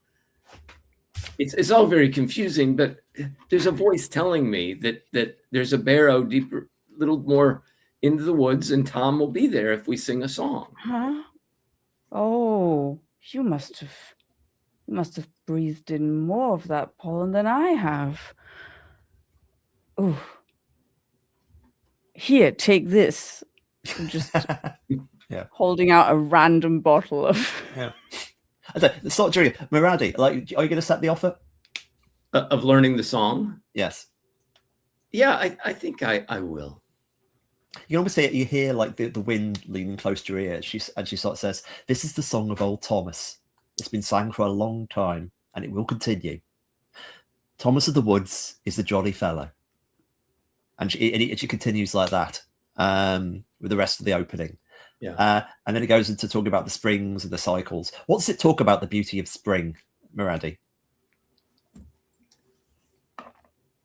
it's all very confusing, but there's a voice telling me that there's a barrow deeper, little more into the woods, and Tom will be there if we sing a song. Huh? Oh, you must have breathed in more of that pollen than I have. Oh, here, take this. I'm just holding out a random bottle of. Yeah. It's not true. Maradi, are you going to set the offer of learning the song? Yes. Yeah, I think I will. You can almost see it. You hear like the wind leaning close to your ear. She sort of says, "This is the song of old Thomas. It's been sang for a long time, and it will continue. Thomas of the Woods is the jolly fellow." And she continues like that with the rest of the opening. Yeah. And then it goes into talking about the springs and the cycles. What does it talk about the beauty of spring, Maradi?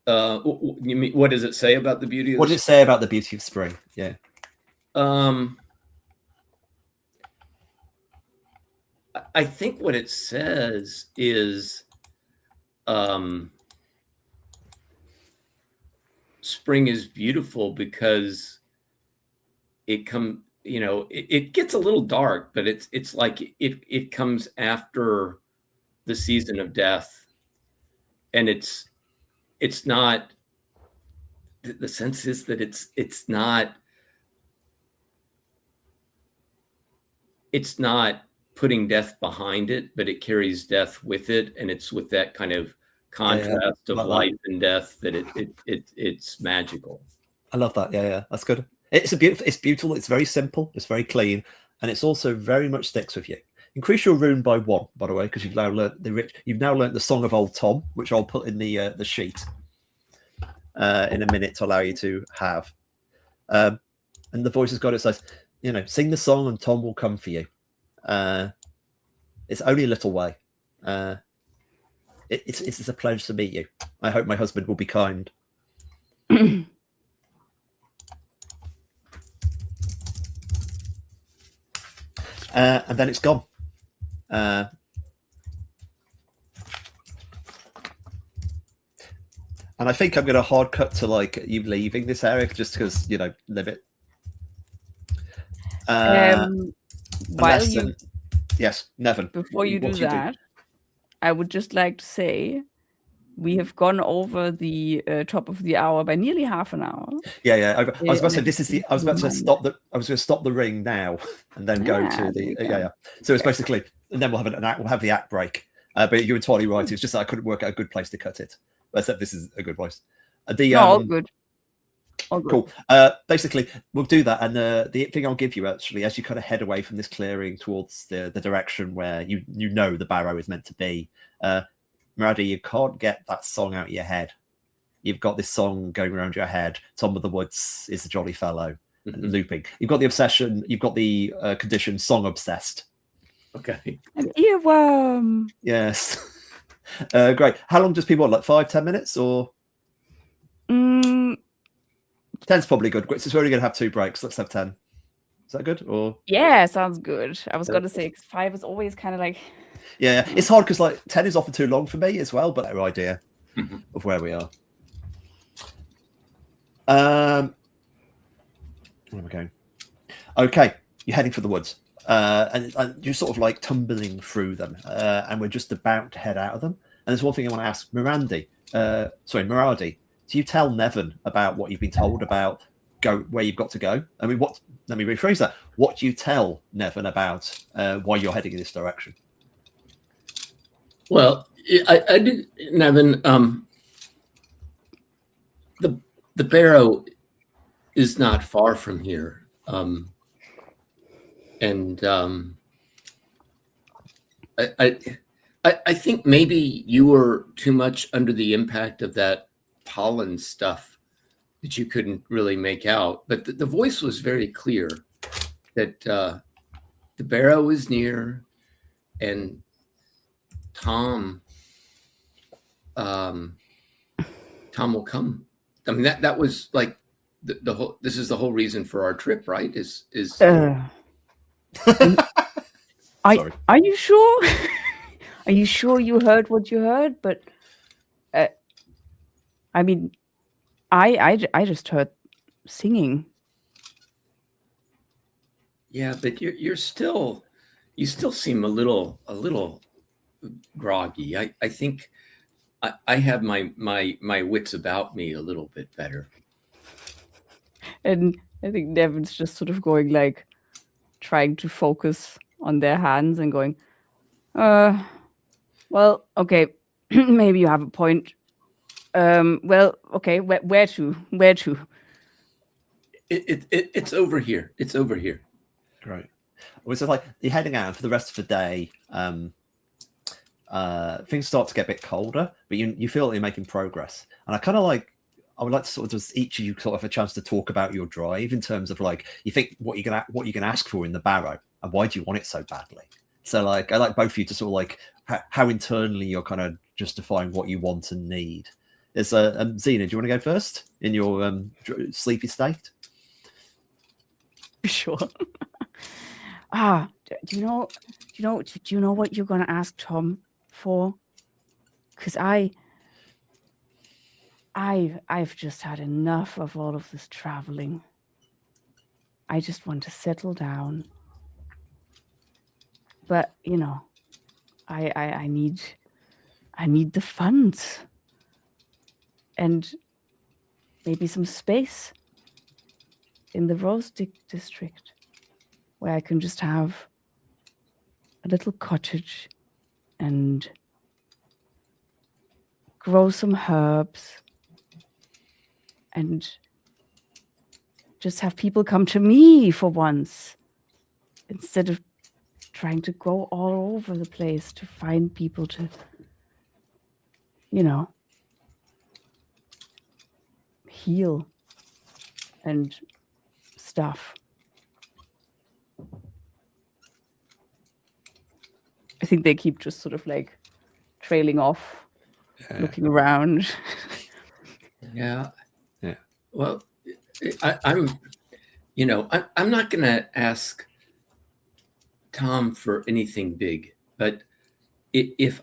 You mean, what does it say about the beauty of What does it say about the beauty of spring? Yeah. I think what it says is spring is beautiful because it gets a little dark, but it's like it comes after the season of death, and it's not, the sense is that it's not putting death behind it, but it carries death with it, and it's with that kind of contrast of life and death that it's magical. I love that. Yeah, that's good. It's beautiful. It's very simple. It's very clean, and it's also very much sticks with you. Increase your rune by 1, by the way, because you've now learned the song of old Tom, which I'll put in the sheet in a minute to allow you to have. And the voice has got it says, sing the song and Tom will come for you. It's only a little way. It's a pleasure to meet you. I hope my husband will be kind. And then it's gone. And I think I'm going to hard cut to like you leaving this area just because live it. Yes, Nevin. Before you do that, I would just like to say we have gone over the top of the hour by nearly half an hour. Yeah. I was about to say I was about to stop the ring now and then go to the So it's basically, and then we'll have the act break. But you're entirely right. It's just that I couldn't work out a good place to cut it. Except this is a good place. All good. Cool. Basically, we'll do that, and the thing I'll give you actually, as you kind of head away from this clearing towards the direction where you know the barrow is meant to be, Maradi, you can't get that song out of your head. you've got this song going around your head. Tom of the Woods is a jolly fellow, and Mhm. looping. You've got the obsession. You've got the condition song obsessed. Okay. An earworm. Yes. Great. How long does people want? Like 5-10 minutes or? 10's probably good. Since we're only going to have 2 breaks, let's have 10. Is that good? Or Yeah, sounds good. I was gonna say 'cause 5 is always kind of like. yeah, it's hard because like 10 is often too long for me as well. But no idea Mhm. of where we are. Where am I going? Okay, you're heading for the woods, and you're sort of like tumbling through them, and we're just about to head out of them. And there's one thing I want to ask Mirandi. Miradi. Do you tell Nevin about what you've been told about where you've got to go? I mean, what? Let me rephrase that. What do you tell Nevin about why you're heading in this direction? Well, I did, Nevin. The barrow is not far from here, and I think maybe you were too much under the impact of that pollen stuff that you couldn't really make out. But the voice was very clear that the barrow is near, and Tom will come. I mean, that was like the whole. This is the whole reason for our trip, right? Is Are you sure? Are you sure you heard what you heard? But I mean, I just heard singing. yeah, but you still seem a little groggy. I think I have my wits about me a little bit better. And I think Nevin's just sort of going like, trying to focus on their hands and going, well, okay, maybe you have a point. Well, okay, where to? It's over here. It's over here. Great. Well, so like you're heading out for the rest of the day. Things start to get a bit colder, but you feel that you're making progress. And I would like to sort of just each of you sort of have a chance to talk about your drive in terms of like you think what you're gonna ask for in the barrow and why do you want it so badly. So like I like both of you to sort of like how internally you're kind of justifying what you want and need. Is Xena, do you want to go first in your sleepy state? Sure. Do you know what you're gonna ask Tom for? Because I've just had enough of all of this traveling. I just want to settle down. But you know, I need the funds and maybe some space in the Rose district where I can just have a little cottage and grow some herbs and just have people come to me for once instead of trying to go all over the place to find people to, you know, heal and stuff. I think they keep just sort of like trailing off, looking around. Yeah. Well, I'm not going to ask Tom for anything big, but if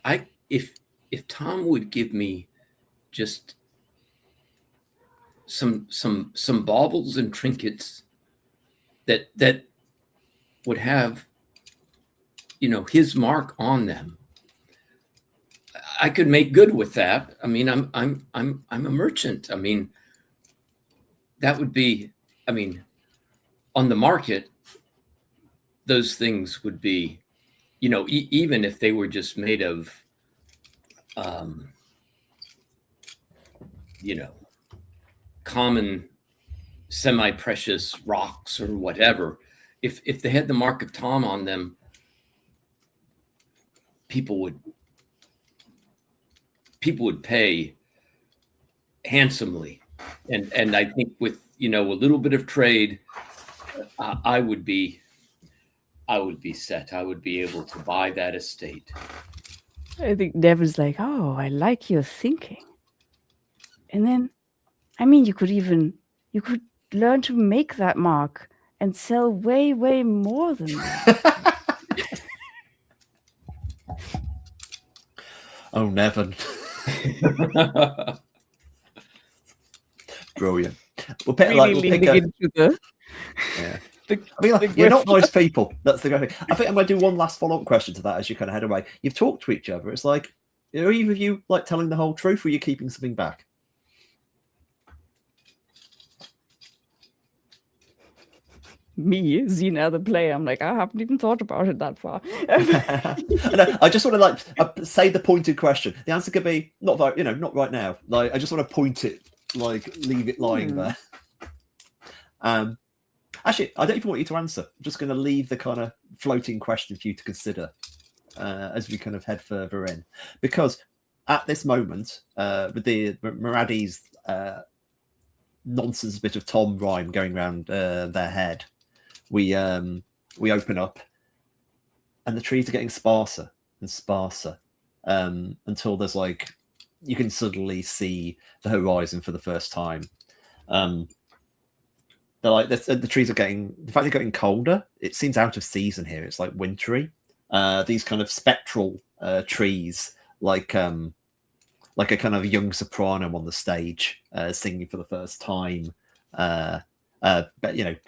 Tom would give me just some baubles and trinkets that would have his mark on them, I could make good with that. I mean, I'm a merchant. I mean, that would be, I mean, on the market, those things would be, even if they were just made of, common semi-precious rocks or whatever, if they had the mark of Tom on them, people would pay handsomely. And I think with, a little bit of trade, I would be set. I would be able to buy that estate. I think Nevin's like, oh, I like your thinking. And then, I mean, you could learn to make that mark and sell way, way more than that. Oh, Nevin. Brilliant. We'll pick, Really leaning into the... Yeah. I mean, you're not nice people. That's the great thing. I think I'm going to do one last follow-up question to that as you kind of head away. You've talked to each other. It's like, are either of you like telling the whole truth, or are you keeping something back? Me, Zena, the player, I'm like, I haven't even thought about it that far. I just want to say the pointed question. The answer could be not right now. Like, I just want to point it, like, leave it lying there. Actually, I don't even want you to answer. I'm just going to leave the kind of floating question for you to consider as we kind of head further in, because at this moment, with the Maradi's nonsense bit of Tom rhyme going around their head, we open up, and the trees are getting sparser and sparser until there's like, you can suddenly see the horizon for the first time. They're like, the trees are getting, in fact, they're getting colder. It seems out of season here. It's like wintry. These kind of spectral trees, like a kind of young soprano on the stage singing for the first time, but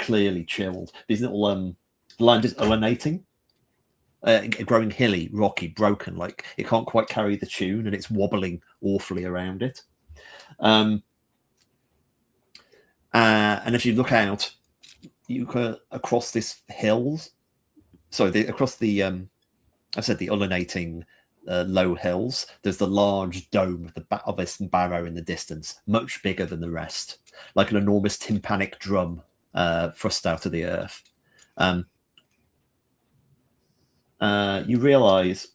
clearly chilled. These little land is ulinating, growing hilly, rocky, broken, like it can't quite carry the tune, and it's wobbling awfully around it. And if you look out, you can across this hills. Across the I said the ulinating low hills. There's the large dome of this barrow in the distance, much bigger than the rest, like an enormous tympanic drum thrust out of the earth. You realise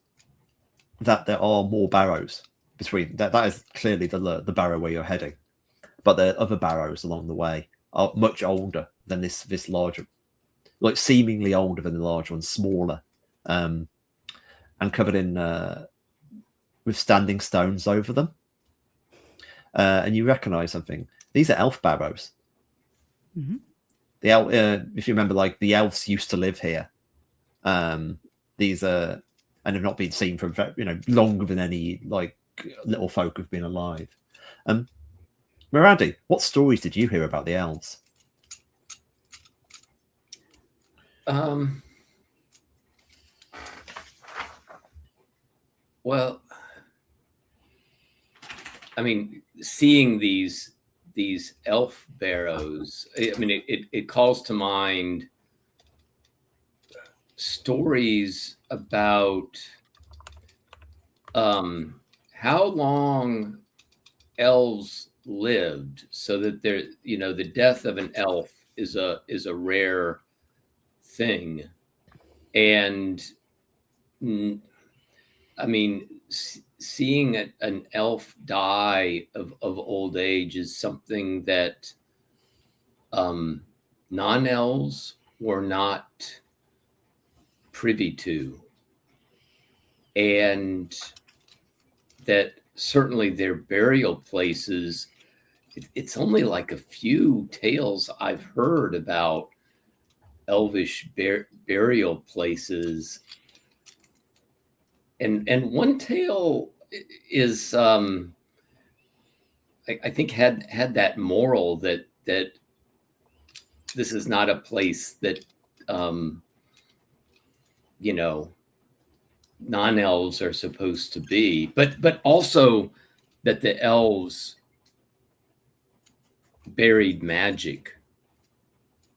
that there are more barrows between. That is clearly the barrow where you're heading. But there are other barrows along the way, are much older than this larger, like seemingly older than the large one, smaller, and covered in with standing stones over them. And you recognise something. These are elf barrows. Mm-hmm. If you remember, like the elves used to live here. These are, and have not been seen for longer than any like little folk have been alive. Mirandi, what stories did you hear about the elves? Well, I mean, seeing these elf barrows, I mean, it calls to mind stories about how long elves lived, so that there, the death of an elf is a rare thing. And I mean, seeing an elf die of old age is something that non-elves were not privy to, and that certainly their burial places, it's only like a few tales I've heard about elvish burial places. And one tale is, I think had that moral that this is not a place that, non-elves are supposed to be, but also that the elves buried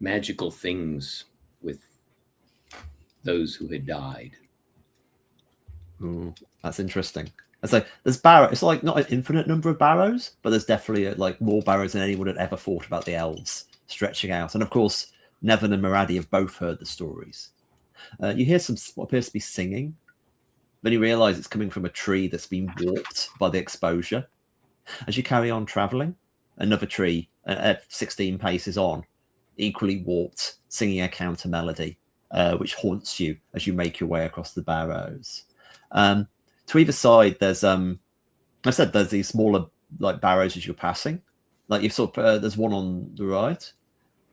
magical things with those who had died. Ooh, that's interesting. It's like there's barrow. It's like not an infinite number of barrows, but there's definitely like more barrows than anyone had ever thought about the elves stretching out. And of course, Nevin and Miradi have both heard the stories. You hear some what appears to be singing. Then you realise it's coming from a tree that's been warped by the exposure. As you carry on travelling, another tree at 16 paces on, equally warped, singing a counter melody, which haunts you as you make your way across the barrows. To either side, there's I said there's these smaller like barrows as you're passing. Like you sort of there's one on the right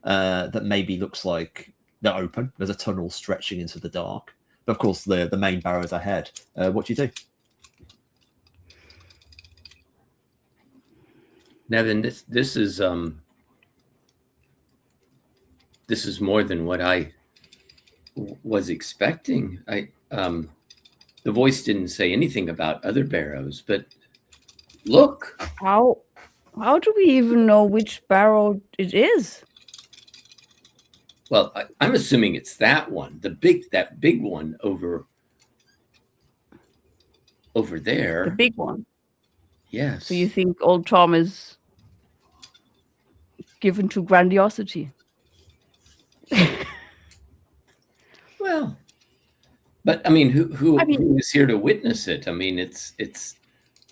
that maybe looks like they're open. There's a tunnel stretching into the dark. But of course, the main barrows ahead. What do you do? Nevin, this is more than what I was expecting. The voice didn't say anything about other barrows, but look. How do we even know which barrow it is? Well, I'm assuming it's that one, that big one over there. The big one. Yes. So you think old Tom is given to grandiosity? Well, but I mean, who is here to witness it? I mean, it's.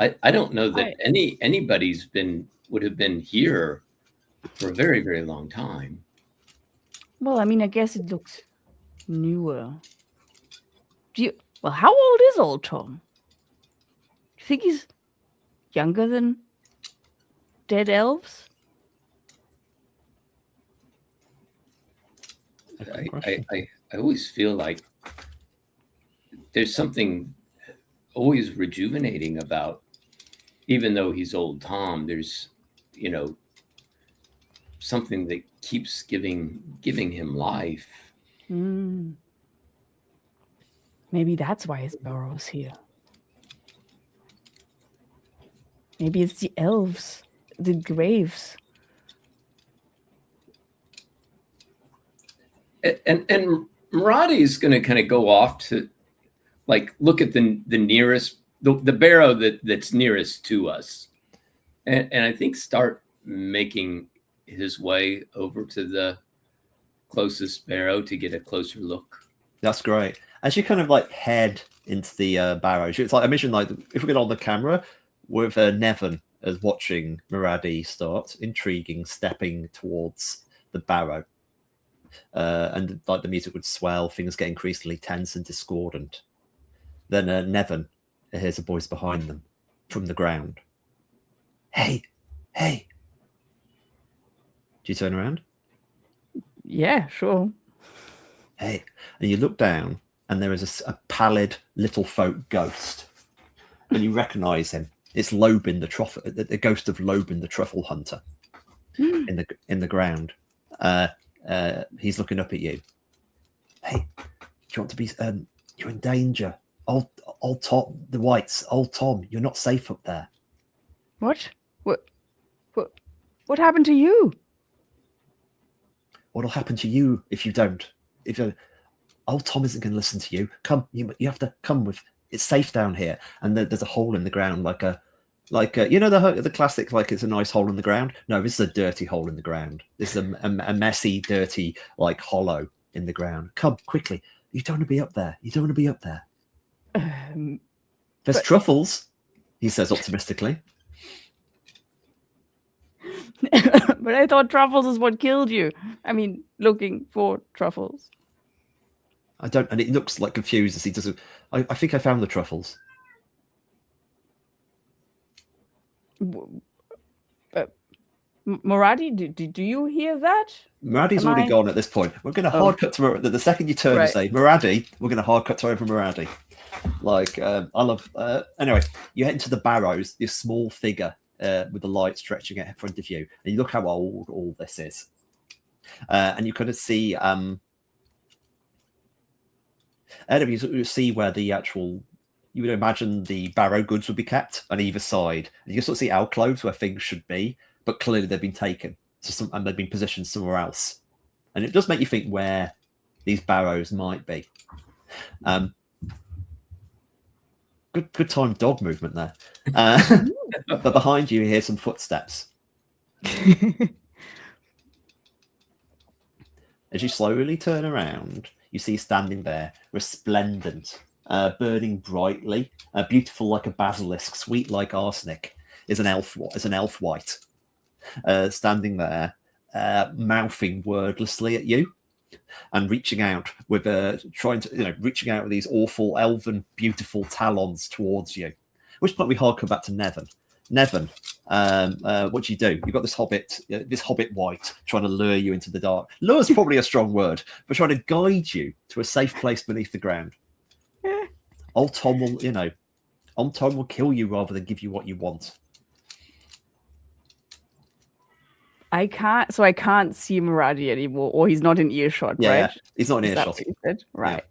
I don't know that anybody's would have been here for a very, very long time. Well, I mean, I guess it looks newer. How old is old Tom? Do you think he's younger than dead elves? I always feel like there's something always rejuvenating about, even though he's old Tom, there's, something that keeps giving him life. Maybe that's why his burrow's here. Maybe it's the elves, the graves. And Maradi is going to kind of go off to, like, look at the nearest, the barrow that's nearest to us, and I think start making his way over to the closest barrow to get a closer look. That's great. As you kind of like head into the barrows, it's like I mentioned, like if we get on the camera with Nevin as watching Maradi start, intriguing, stepping towards the barrow. And like the music would swell, things get increasingly tense and discordant. Then Nevin hears a voice behind them from the ground. Hey! Do you turn around? Yeah, sure. Hey. And you look down, and there is a pallid little folk ghost. And you recognize him. It's Lobin, the ghost of Lobin, the truffle hunter, in the ground. He's looking up at you. Hey, do you want to be? You're in danger. Old Tom, the Whites. Old Tom, you're not safe up there. What happened to you? What'll happen to you if you don't? Old Tom isn't going to listen to you. Come, you have to come with. It's safe down here, and there's a hole in the ground, like a the classic, like it's a nice hole in the ground. No, this is a dirty hole in the ground. This is a messy, dirty, like hollow in the ground. Come quickly. You don't want to be up there. There's truffles, he says optimistically. But I thought truffles is what killed you. I mean, looking for truffles. I don't, and it looks like confused as he doesn't. I think I found the truffles. Maradi, do you hear that? Maradi's already gone at this point. We're going to hard cut to the second you turn and say Maradi, we're going to hard cut to over Maradi. Like I love. Anyway, you head into the barrows. This small figure with the light stretching in front of you, and you look how old all this is, and you kind of see. You see where the actual. You would imagine the barrow goods would be kept on either side. And you can sort of see alcoves where things should be, but clearly they've been taken and they've been positioned somewhere else. And it does make you think where these barrows might be. Good time dog movement there. But behind you hear some footsteps. As you slowly turn around, you see standing there, resplendent, burning brightly, beautiful like a basilisk, sweet like arsenic, is an elf wight, standing there, mouthing wordlessly at you, and reaching out with reaching out with these awful elven beautiful talons towards you. At which point we harken back to Nevin. Nevin, what do? You've got this hobbit wight trying to lure you into the dark. Lure is probably a strong word, but trying to guide you to a safe place beneath the ground. Old Tom will kill you rather than give you what you want. I can't see Maradi anymore, or he's not in earshot, right? Yeah, he's not in earshot. What you said? Right.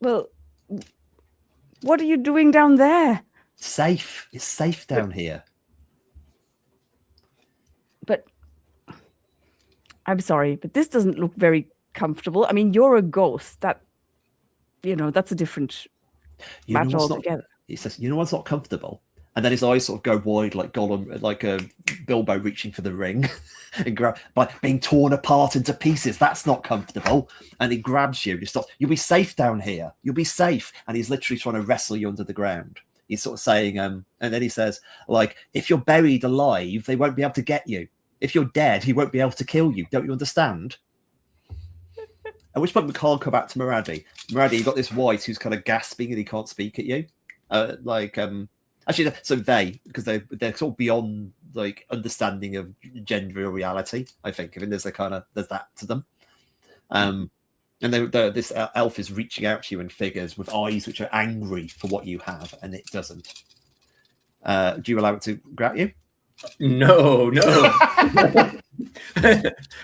Well, what are you doing down there? Safe. It's safe down here. But I'm sorry, but this doesn't look very comfortable. I mean, you're a ghost. That's a different matter altogether. He says, "You know what's not comfortable?" And then his eyes sort of go wide, like Gollum, like a Bilbo reaching for the ring, and by being torn apart into pieces. That's not comfortable. And he grabs you. He stops. You'll be safe down here. You'll be safe. And he's literally trying to wrestle you under the ground. He's sort of saying, and then he says, like, if you're buried alive, they won't be able to get you. If you're dead, he won't be able to kill you. Don't you understand? At which point we can't go back to Maradi. Maradi, you've got this wight who's kind of gasping and he can't speak at you. Actually, so because they're sort of beyond like understanding of gender or reality. I think. I mean, there's that to them. And this elf is reaching out to you in figures with eyes which are angry for what you have, and it doesn't. Do you allow it to grab you? No. I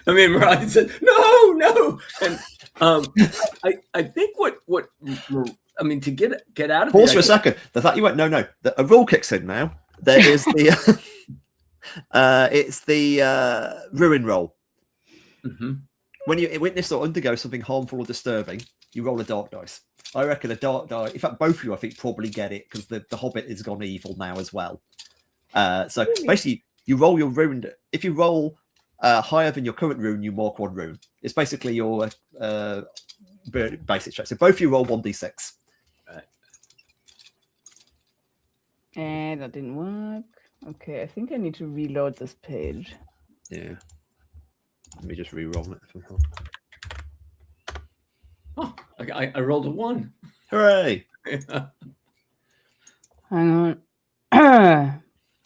mean, Maradi said no, and I think what I mean, to get out of pause for a second. The fact you went no. A rule kicks in now. There is the it's the ruin roll. Mm-hmm. When you witness or undergo something harmful or disturbing, you roll a dark dice. I reckon a dark die. In fact, both of you, I think, probably get it because the Hobbit has gone evil now as well. So basically, you roll your rune. If you roll higher than your current rune, you mark one rune. It's basically your basic check. So both of you roll 1d6. Right. And that didn't work. Okay, I think I need to reload this page. Yeah. Let me just re-roll it. Oh, I rolled a 1. Hooray! Hang on.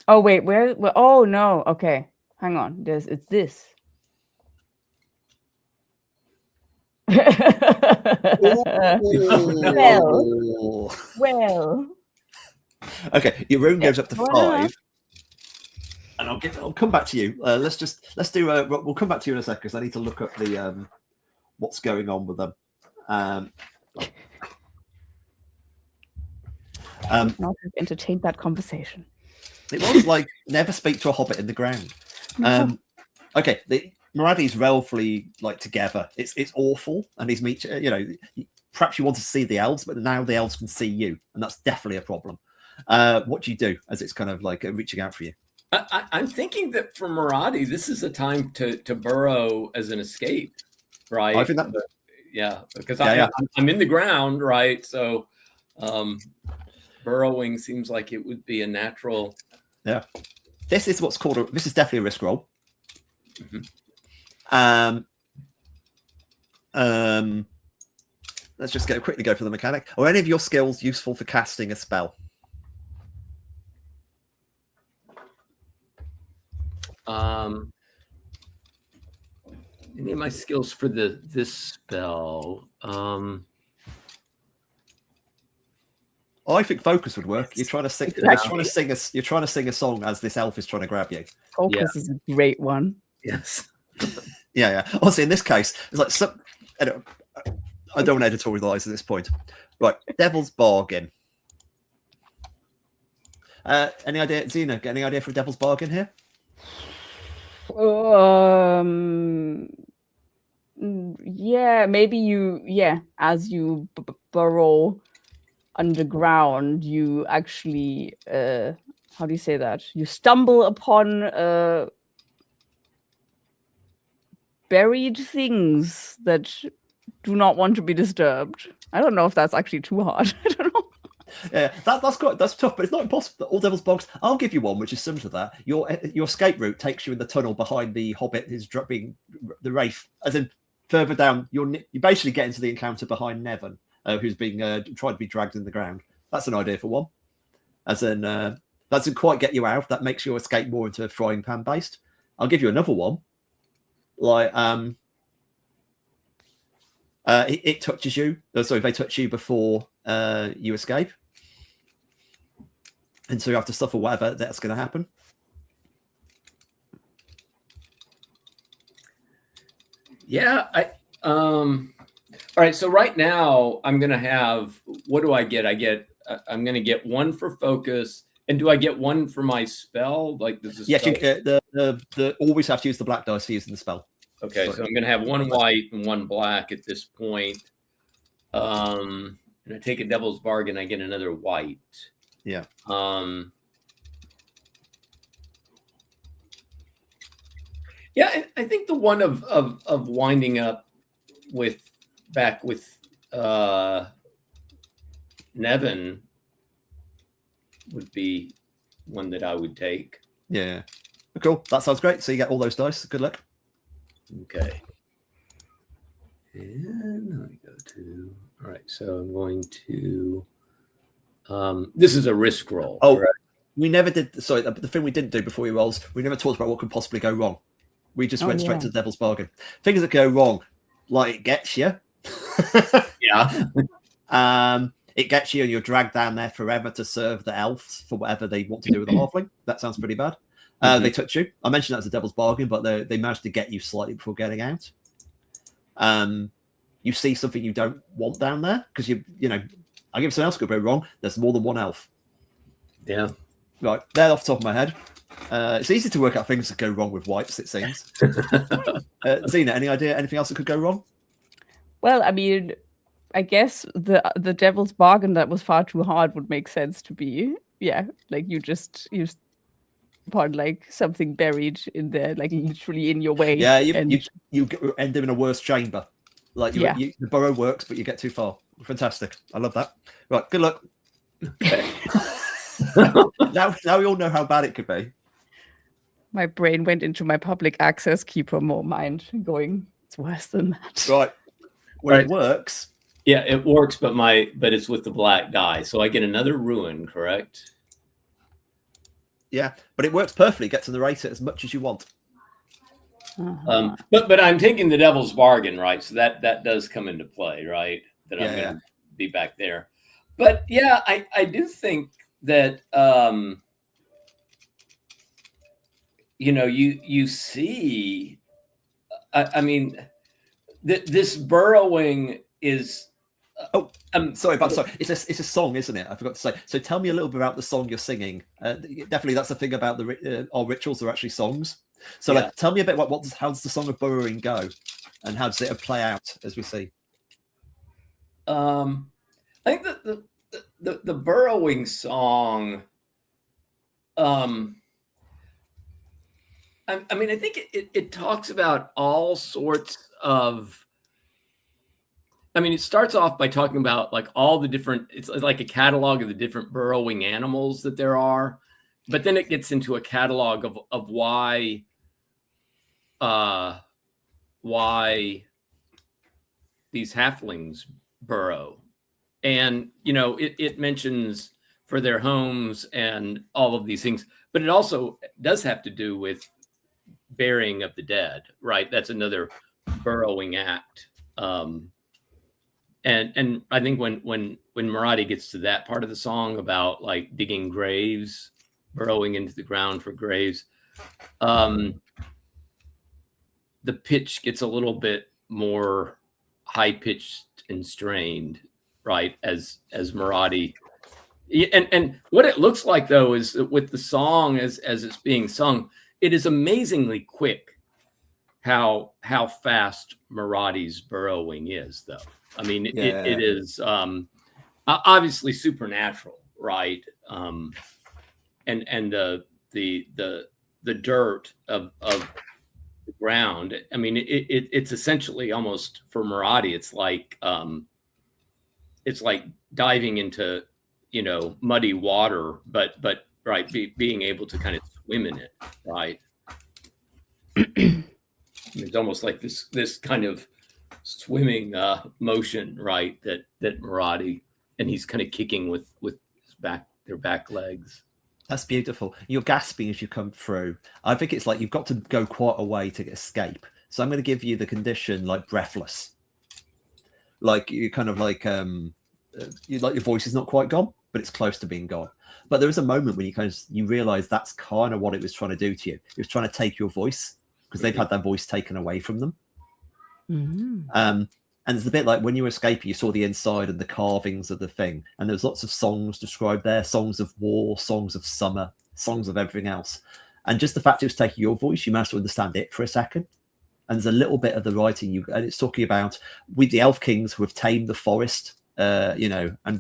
Oh wait, where? Oh no. Okay, hang on. It's this. Well. Okay, your rune goes up to 5, and I'll come back to you. Let's do. We'll come back to you in a second because I need to look up the what's going on with them. Not entertained that conversation. It was like never speak to a hobbit in the ground. Okay, the Maradi's relatively like together. It's awful, and he's perhaps you want to see the elves, but now the elves can see you, and that's definitely a problem. What do you do as it's kind of like reaching out for you? I'm thinking that for Maradi, this is a time to burrow as an escape, right? I think that. Because I'm in the ground, right? So burrowing seems like it would be a natural. Yeah, this is what's called this is definitely a risk roll. Mm-hmm. Let's just quickly go for the mechanic. Are any of your skills useful for casting a spell? Any of my skills for this spell? I think focus would work. You're trying to sing. Exactly. You're trying to sing a song as this elf is trying to grab you. Focus is a great one. Yes. Yeah. Honestly, in this case, it's like I don't want to editorialize at this point. Right, Devil's Bargain. Any idea, Xena? Got any idea for a Devil's Bargain here? Yeah, maybe as you burrow underground, you actually how do you say that? You stumble upon buried things that do not want to be disturbed. I don't know if that's actually too hard. I don't know. Yeah, that's tough, but it's not impossible. All Devil's Bogs. I'll give you one which is similar to that. Your escape route takes you in the tunnel behind the Hobbit who's being the Wraith, as in further down. You basically get into the encounter behind Nevin, who's being tried to be dragged in the ground. That's an idea for one. As in that doesn't quite get you out. That makes your escape more into frying pan based. I'll give you another one. Like it touches you. Sorry, they touch you before you escape. And so you have to suffer whatever that's going to happen. Yeah, all right, so right now I'm going to have, what do I get? I'm going to get one for focus. And do I get one for my spell? Like this is yes, you always have to use the black dice for using the spell. Okay, so I'm going to have one white and one black at this point. And I take a Devil's Bargain, I get another white. Yeah. Yeah, I think the one of winding up with Nevin would be one that I would take. Yeah. Cool. That sounds great. So you get all those dice. Good luck. Okay. And I go to, all right, so I'm going to, this is a risk roll. Oh, correct? We never did. Sorry, the thing we didn't do before we rolls, we never talked about what could possibly go wrong. We just went straight to the Devil's Bargain. Things that go wrong, like it gets you. Yeah. It gets you and you're dragged down there forever to serve the elves for whatever they want to do with the halfling. That sounds pretty bad. They touch you. I mentioned that as a Devil's Bargain, but they managed to get you slightly before getting out. You see something you don't want down there because you know, I give something else could go wrong. There's more than one elf. Yeah. Right, there off the top of my head. It's easy to work out things that go wrong with whites, it seems. Zena, any idea anything else that could go wrong? Well, I mean, I guess the Devil's Bargain that was far too hard would make sense to be. Yeah, like you find like something buried in there, like literally in your way. Yeah, you end up in a worse chamber. Like the burrow works, but you get too far. Fantastic. I love that. Right, good luck. Okay. now we all know how bad it could be. My brain went into my public access keeper mind, going, it's worse than that. Right. Well, it works. Yeah, it works, but it's with the black die. So I get another ruin, correct? Yeah, but it works perfectly. Get to narrate it as much as you want. But I'm taking the Devil's Bargain, right? So that does come into play, right? That I'm going to be back there. But yeah, I do think that you know, you see, I mean, this burrowing is. Sorry. It's a song, isn't it? I forgot to say. So tell me a little bit about the song you're singing. Definitely, that's the thing about our rituals are actually songs. So, like, tell me a bit about how does the song of burrowing go, and how does it play out as we see? I think that the burrowing song. I mean, I think it talks about all sorts of. I mean, it starts off by talking about like all the different. It's like a catalog of the different burrowing animals that there are, but then it gets into a catalog of why these halflings burrow, and you know, it mentions for their homes and all of these things, but it also does have to do with burying of the dead, right? That's another burrowing act. And I think when Marathi gets to that part of the song about like digging graves, burrowing into the ground for graves, the pitch gets a little bit more high pitched and strained, right? As Marathi, and what it looks like though is that with the song as it's being sung, it is amazingly quick how fast Marathi's burrowing is, though. I mean, it is obviously supernatural, right? And the dirt of the ground. I mean, it's essentially almost for Marathi. It's like diving into muddy water, but right, being able to kind of swim in it, right? It's almost like this kind of swimming motion, right? That Maradi, and he's kind of kicking with their back legs. That's beautiful. You're gasping as you come through. I think it's like you've got to go quite a way to escape. So I'm going to give you the condition like breathless. Like you kind of like your voice is not quite gone, but it's close to being gone. But there is a moment when you realize that's kind of what it was trying to do to you. It was trying to take your voice because they've had their voice taken away from them. Mm-hmm. And it's a bit like when you were escaping, you saw the inside and the carvings of the thing. And there's lots of songs described there, songs of war, songs of summer, songs of everything else. And just the fact it was taking your voice, you managed to understand it for a second. And there's a little bit of the writing, and it's talking about with the elf kings who have tamed the forest, and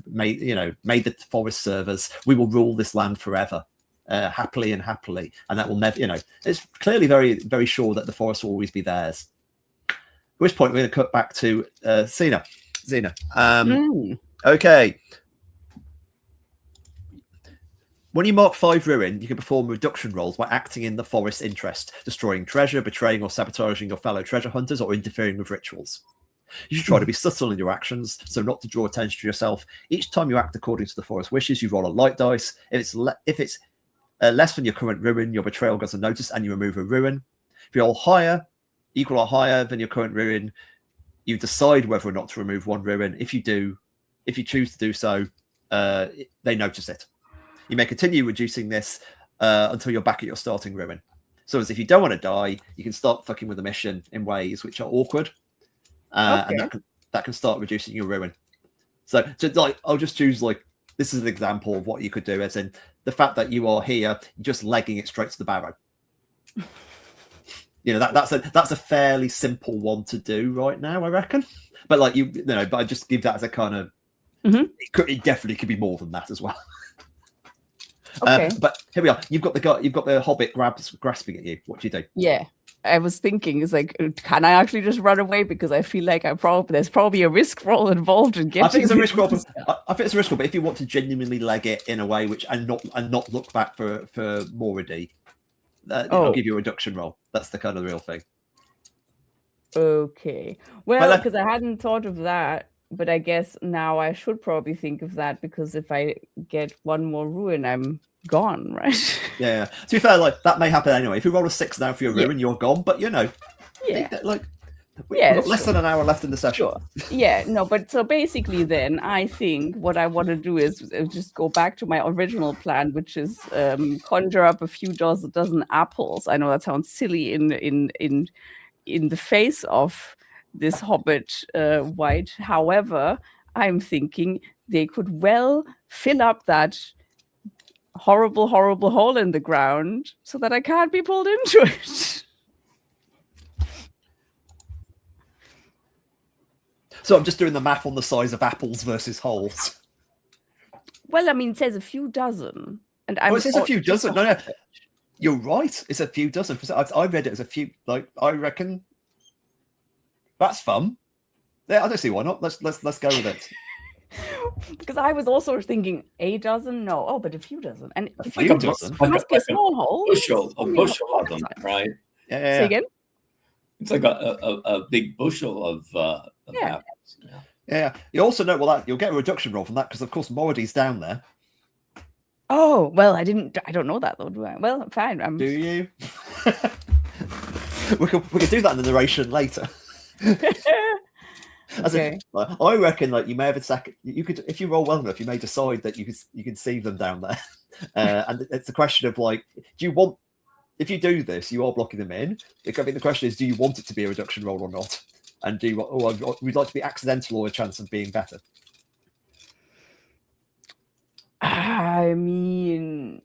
made the forest servers. We will rule this land forever, happily, and that will never, it's clearly very, very sure that the forest will always be theirs. At which point we're going to cut back to Xena. Okay. When you mark 5 ruin, you can perform reduction rolls by acting in the forest's interest, destroying treasure, betraying or sabotaging your fellow treasure hunters, or interfering with rituals. You should try to be subtle in your actions, so not to draw attention to yourself. Each time you act according to the forest's wishes, you roll a light dice. If it's less than your current ruin, your betrayal goes unnoticed, and you remove a ruin. If you roll equal or higher than your current ruin, you decide whether or not to remove 1 ruin. If you choose to do so, they notice it. You may continue reducing this until you're back at your starting ruin. So as if you don't want to die, you can start fucking with the mission in ways which are awkward, and that can start reducing your ruin. So like, I'll just choose like this is an example of what you could do, as in the fact that you are here, just legging it straight to the barrow. That's a fairly simple one to do right now, I reckon. But like but I just give that as a kind of. Mm-hmm. It definitely could be more than that as well. Okay. But here we are. You've got the hobbit grasping at you. What do you do? Yeah, I was thinking, it's like, can I actually just run away? Because I feel like there's probably a risk roll involved in getting. I think it's a risk roll. I think it's a risk roll. But if you want to genuinely leg it in a way and not look back for Morady, I'll give you a reduction roll. That's the kind of real thing. Okay. Well, because I hadn't thought of that. But I guess now I should probably think of that, because if I get 1 more ruin, I'm gone, right? Yeah. To be fair, like that may happen anyway. If you roll a 6 now for your ruin, you're gone. But we've got less than an hour left in the session. Sure. Yeah, no, but so basically then I think what I want to do is just go back to my original plan, which is conjure up a few dozen apples. I know that sounds silly in the face of this hobbit white. However, I'm thinking they could well fill up that horrible hole in the ground so that I can't be pulled into it. So I'm just doing the math on the size of apples versus holes. Well, I mean, it says a few dozen. And it says a few dozen. No, you're right. It's a few dozen. I read it as a few. Like, I reckon that's fun. Yeah, I don't see why not. Let's go with it. Because I was also thinking a dozen. No, but a few dozen. And a few dozen. It must be a small hole. A bushel of them, right? Yeah. Say again. It's like a big bushel of apples. Yeah. You also know that you'll get a reduction roll from that because, of course, Morody's down there. Oh well, I don't know that though, do I? Well, fine. Do you? we could do that in the narration later. Okay. I reckon like you may have a second. You could, if you roll well enough, you may decide that you can see them down there. And it's a question of like, do you want? If you do this, you are blocking them in. I think the question is, do you want it to be a reduction roll or not? And do you? Or we'd like to be accidental or a chance of being better. I mean,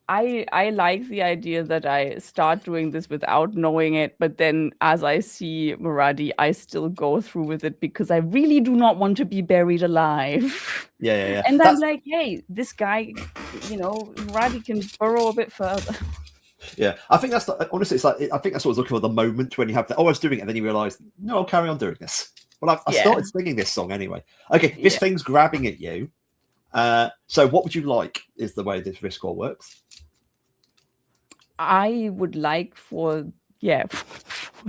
I like the idea that I start doing this without knowing it, but then as I see Maradi, I still go through with it because I really do not want to be buried alive. Yeah. And I'm like, hey, this guy, Maradi can burrow a bit further. Yeah, I think that's honestly, it's like I think that's what I was looking for, the moment when you have that. Oh, I was doing it, and then you realise, no, I'll carry on doing this. Well, I started singing this song anyway. Okay, this thing's grabbing at you. So what would you like is the way this risk score works. I would like for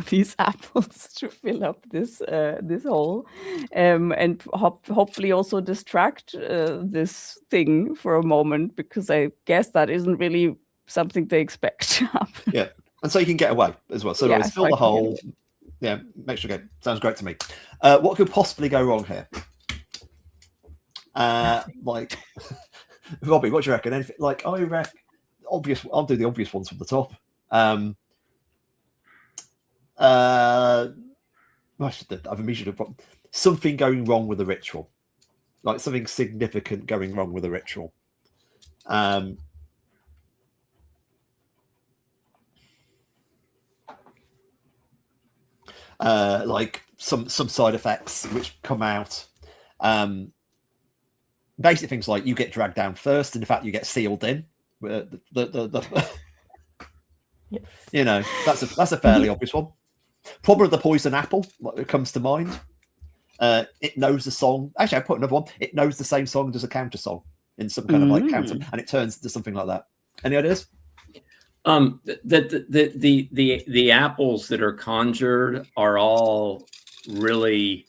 these apples to fill up this this hole, and hopefully also distract this thing for a moment, because I guess that isn't really something they expect to happen. Yeah, and so you can get away as well. So let's fill the hole. Yeah, make sure good. Sounds great to me. What could possibly go wrong here? Like, Robbie, what do you reckon? Anything, like, I reckon obvious. I'll do the obvious ones from the top. I should I've immediately problem. Something going wrong with the ritual, like something significant going wrong with the ritual. Like some side effects which come out. Basic things like you get dragged down first, and in fact you get sealed in. Yes. You know, that's a fairly obvious one. Problem of the poison apple, what comes to mind. It knows the song. Actually, I put another one. It knows the same song as a counter song in some kind of like counter, and it turns into something like that. Any ideas? The apples that are conjured are all really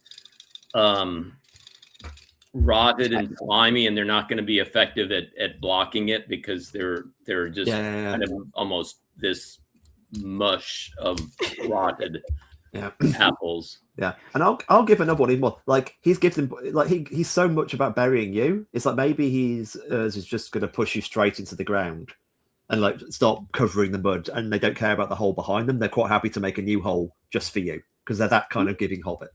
rotted and slimy, and they're not going to be effective at blocking it, because they're just kind of almost this mush of rotted apples. Yeah, and I'll give another one even more. Like he's giving, like he's so much about burying you. It's like maybe he's just going to push you straight into the ground and like start covering the mud, and they don't care about the hole behind them. They're quite happy to make a new hole just for you, because they're that kind of giving hobbit.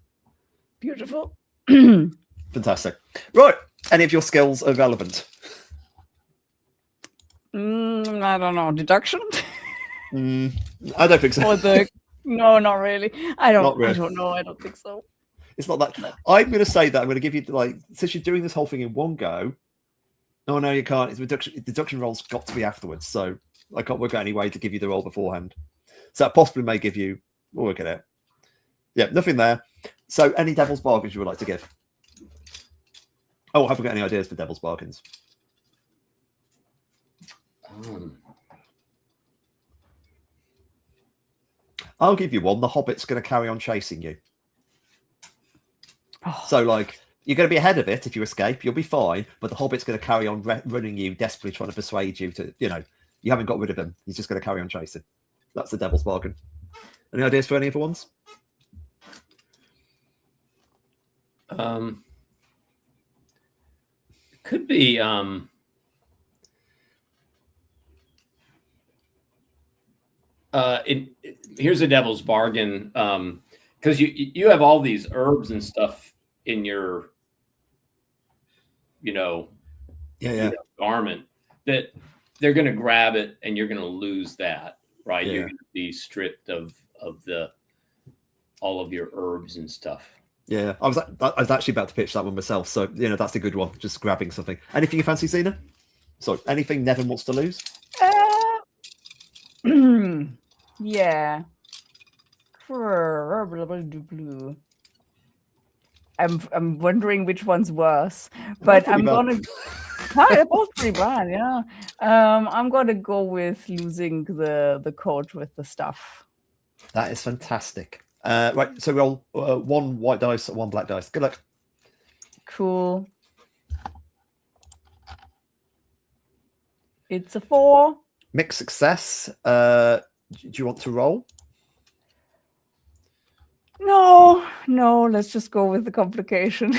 Beautiful. Fantastic. Right, any of your skills are relevant? I don't know. Deduction? I don't think so. Or no, not really. I don't know. I don't think so. It's not that. I'm going to say that I'm going to give you, like, since you're doing this whole thing in one go. Oh no, you can't. It's deduction rolls got to be afterwards, so I can't work out any way to give you the roll beforehand. So that possibly may give you. We'll work it out. Yeah, nothing there. So any devil's bargains you would like to give? Oh, have we got any ideas for devil's bargains? I'll give you one. The Hobbit's going to carry on chasing you. Oh. So, like, you're going to be ahead of it if you escape. You'll be fine. But the Hobbit's going to carry on running you, desperately trying to persuade you to, you know, you haven't got rid of him. He's just going to carry on chasing. That's the devil's bargain. Any ideas for any other ones? Could be here's a devil's bargain, because you have all these herbs and stuff in your garment that they're going to grab it, and you're going to lose that, right? You're going to be stripped of all of your herbs and stuff. Yeah, I was actually about to pitch that one myself, so that's a good one. Just grabbing something. Anything you fancy, Zena? Sorry, anything Nevin wants to lose? Yeah. I'm wondering which one's worse, but I'm gonna. They're both pretty bad, yeah. I'm gonna go with losing the coat with the stuff. That is fantastic. Right, so roll one white dice, one black dice. Good luck. Cool. It's a 4. Mixed success. Do you want to roll? No. Let's just go with the complication.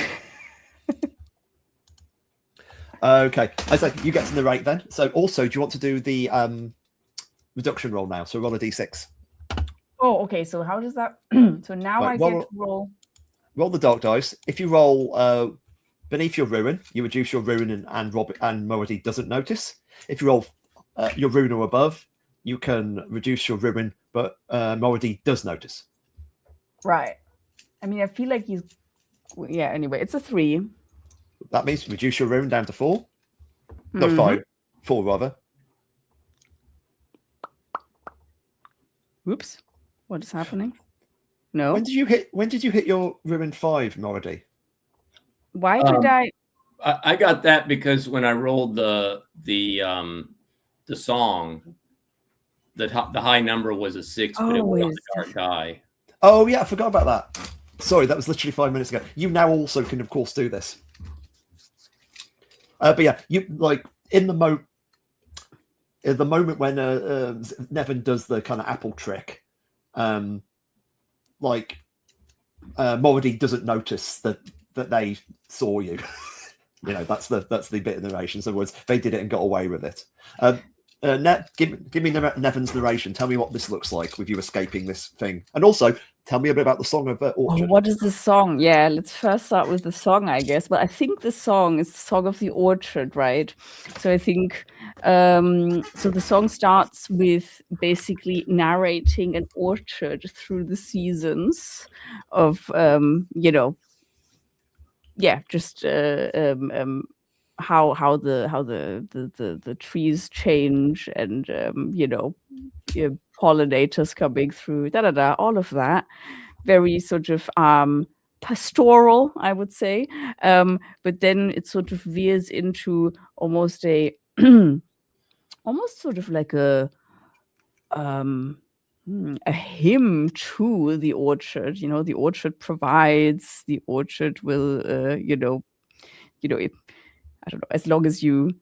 Okay, I say you get to narrate then. So, also, do you want to do the reduction roll now? So, roll a d6. Oh, okay. So how does that? So now I get to roll. Roll the dark dice. If you roll beneath your ruin, you reduce your ruin, and Morady doesn't notice. If you roll your ruin or above, you can reduce your ruin, but Morady does notice. Right. I mean, I feel like he's. Yeah. Anyway, it's a 3. That means reduce your ruin down to 4. No, 5. 4 rather. Whoops. What is happening? No. When did you hit your ruin 5, Morady? Why did I? I got that because when I rolled the song, the high number was a 6, but it was on the dark die. Oh yeah, I forgot about that. Sorry, that was literally 5 minutes ago. You now also can, of course, do this. But yeah, you like in the moment when Nevin does the kind of apple trick, like Morady doesn't notice that they saw you. You know, that's the bit of narration. So in other words, they did it and got away with it. Give me Nevin's narration. Tell me what this looks like with you escaping this thing, and also tell me a bit about the song of Orchard. Oh, what is the song? Yeah, let's first start with the song, I guess. But I think the song is the Song of the Orchard, right? So I think so. The song starts with basically narrating an orchard through the seasons of just how the trees change and pollinators coming through, all of that. Very sort of pastoral, I would say. But then it sort of veers into almost a almost sort of like a hymn to the orchard. The orchard provides, the orchard will I don't know, as long as you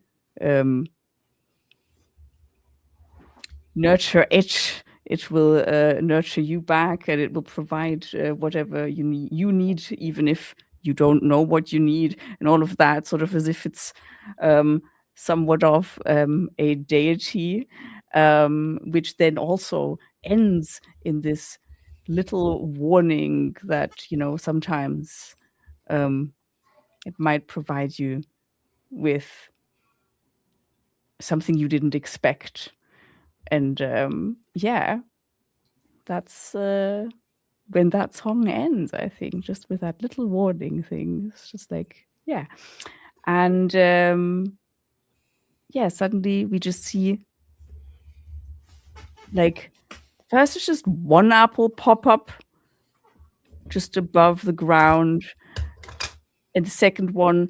nurture it will nurture you back, and it will provide whatever you need, even if you don't know what you need, and all of that, sort of as if it's somewhat of a deity, which then also ends in this little warning that sometimes it might provide you with something you didn't expect. And that's when that song ends, I think, just with that little warning thing. It's just like, yeah. And suddenly we just see, like, first it's just one apple pop up just above the ground, and the second one,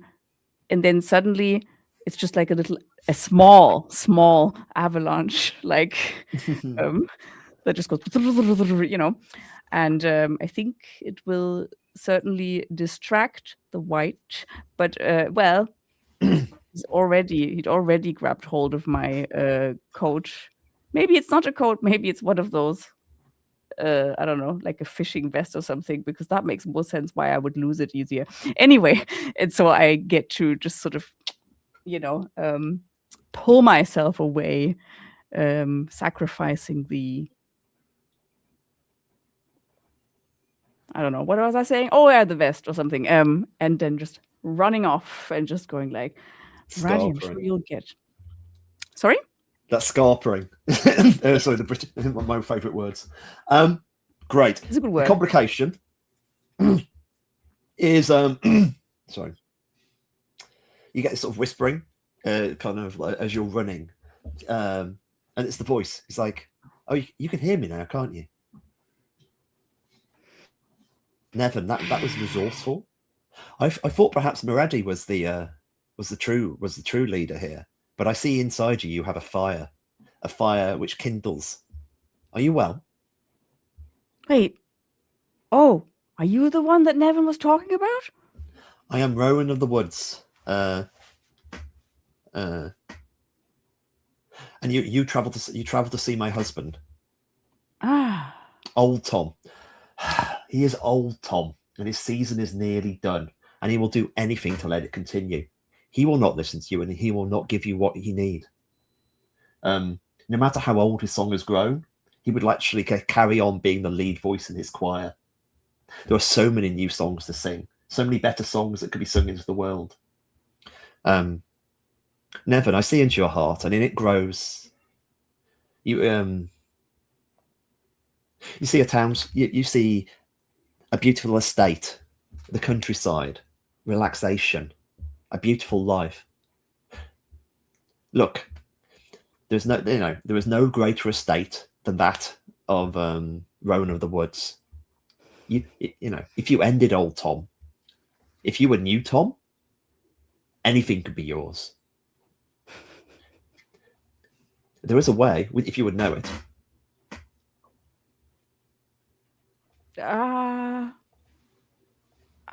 and then suddenly it's just like a small avalanche, like that just goes, and I think it will certainly distract the white, but he'd already grabbed hold of my coat. Maybe it's not a coat, maybe it's one of those I don't know, like a fishing vest or something, because that makes more sense why I would lose it easier. Anyway, and so I get to just sort of, pull myself away, sacrificing I don't know, what was I saying? Oh yeah, the vest or something. And then just running off and just going like, Raddy, I'm sure you'll get. Sorry? That's scarpering. Sorry, the British, my favourite words. Great. It's a good word. The complication is sorry. You get this sort of whispering, kind of like as you're running, and it's the voice. It's like, oh, you can hear me now, can't you? Nevin, that was resourceful. I thought perhaps Morady was the true leader here, but I see inside you have a fire which kindles. Are you well? Wait. Oh, are you the one that Nevin was talking about? I am Rowan of the Woods. And you travel to see my husband. Ah. Old Tom. He is old Tom, and his season is nearly done, and he will do anything to let it continue. He will not listen to you, and he will not give you what you need. No matter how old his song has grown, he would actually carry on being the lead voice in his choir. There are so many new songs to sing, so many better songs that could be sung into the world. Nevin, I see into your heart, and in it grows. You see a town. You see a beautiful estate, the countryside, relaxation, a beautiful life. Look, there is no greater estate than that of Rowan of the Woods. If you ended old Tom, if you were new Tom, Anything could be yours. There is a way, if you would know it.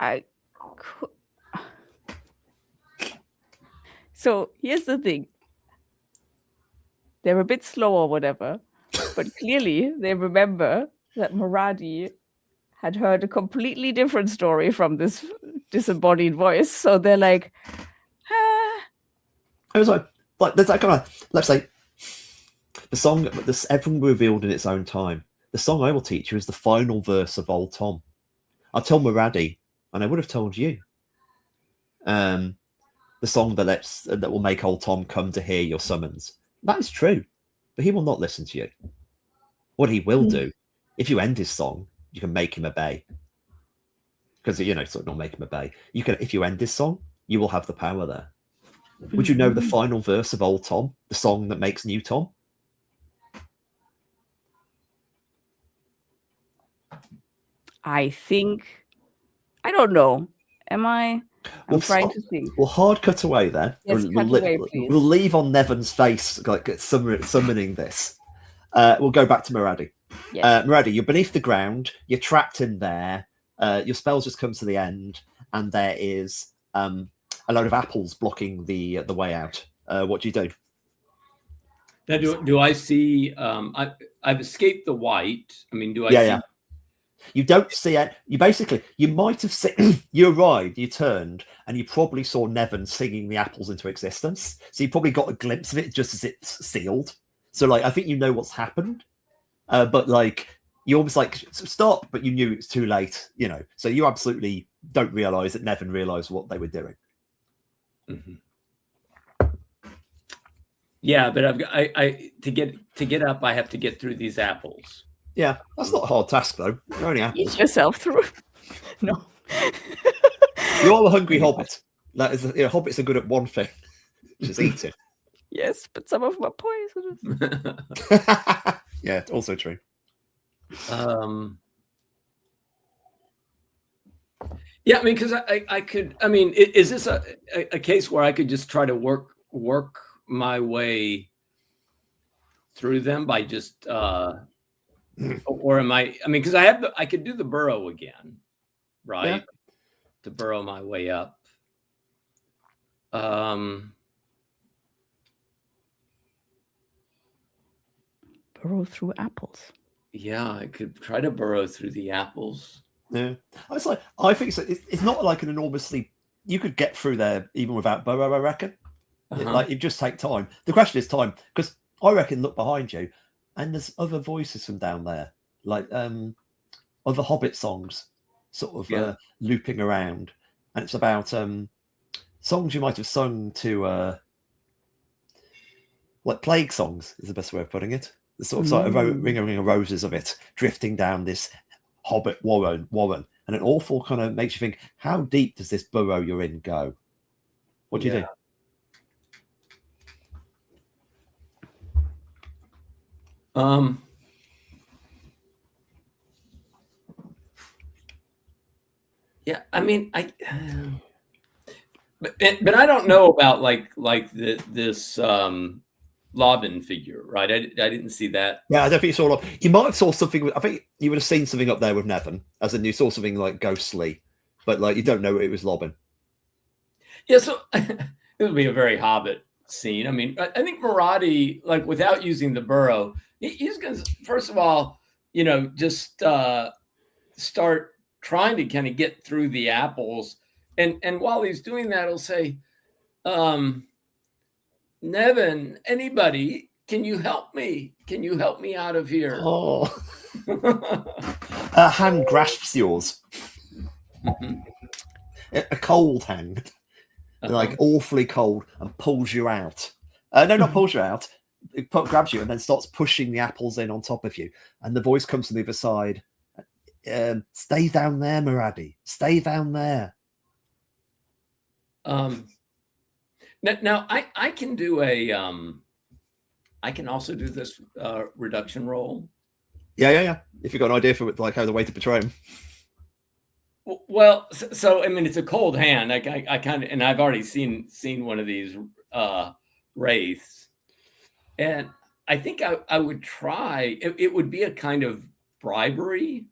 I could. So here's the thing. They're a bit slow or whatever, but clearly they remember that Maradi had heard a completely different story from this disembodied voice. So they're like, I was like there's that kind of, let's say, the song, everything revealed in its own time. The song I will teach you is the final verse of Old Tom. I'll tell Maradi, and I would have told you. The song that will make Old Tom come to hear your summons. That is true, but he will not listen to you. What he will do, if you end his song, you can make him obey. Because sort of not make him obey. You can, if you end this song, you will have the power there. Would you know the final verse of Old Tom, the song that makes New Tom? I don't know. Am I? I'm trying to think. We'll hard cut away there. Yes, cut away, please. We'll leave on Nevin's face, like summoning this. We'll go back to Maradi. Yes. Maradi, you're beneath the ground. You're trapped in there. Your spells just come to the end, and there is a load of apples blocking the way out. What do you do? Now, do I see? I've escaped the white. I mean, do I see? Yeah. You don't see it. You might have seen. You arrived, you turned, and you probably saw Nevin singing the apples into existence. So you probably got a glimpse of it just as it's sealed. So, I think you know what's happened, but you almost stop, but you knew it was too late. So you absolutely don't realize that Nevin realized what they were doing. Mm-hmm. Yeah, but to get up, I have to get through these apples. Yeah, that's not a hard task though. They're only apples. Eat yourself through. No. You're a hungry hobbit. That is, hobbits are good at one thing, just eating. Yes, but some of them are poisonous. Yeah, also true. Yeah, I mean, because I could. I mean, is this a case where I could just try to work my way through them by just, or am I? I mean, because I could do the burrow again, right? Yeah. To burrow my way up. Burrow through apples. Yeah, I could try to burrow through the apples. Yeah, I think so. It's not like an enormously. You could get through there even without burrow, I reckon. It just take time. The question is time, because I reckon look behind you, and there's other voices from down there, other Hobbit songs, sort of looping around, and it's about songs you might have sung to, plague songs is the best way of putting it. The sort of ring of roses of it drifting down this Hobbit warren, and it awful kind of makes you think, how deep does this burrow you're in go? What do you do? Yeah, I mean, but I don't know about this Lobbin figure, right? I didn't see that. Yeah, I don't think you saw. You might have saw something. I think you would have seen something up there with Nevin, as in you saw something ghostly, but you don't know it was Lobbin. Yeah, so it would be a very Hobbit scene. I mean, I think Maradi, without using the burrow, he's going to first of all, just start trying to kind of get through the apples, and while he's doing that, he'll say, Nevin, anybody, can you help me? Can you help me out of here? Oh. A hand grasps yours. A cold hand. Awfully cold, and pulls you out. No, not pulls you out. It grabs you and then starts pushing the apples in on top of you. And the voice comes from the other side. Stay down there, Maradi. Stay down there. Now I can do I can also do this reduction roll. Yeah. If you've got an idea for how the way to portray him. Well, so I mean, it's a cold hand. I kind of, and I've already seen one of these wraiths, and I think I would try. It would be a kind of bribery.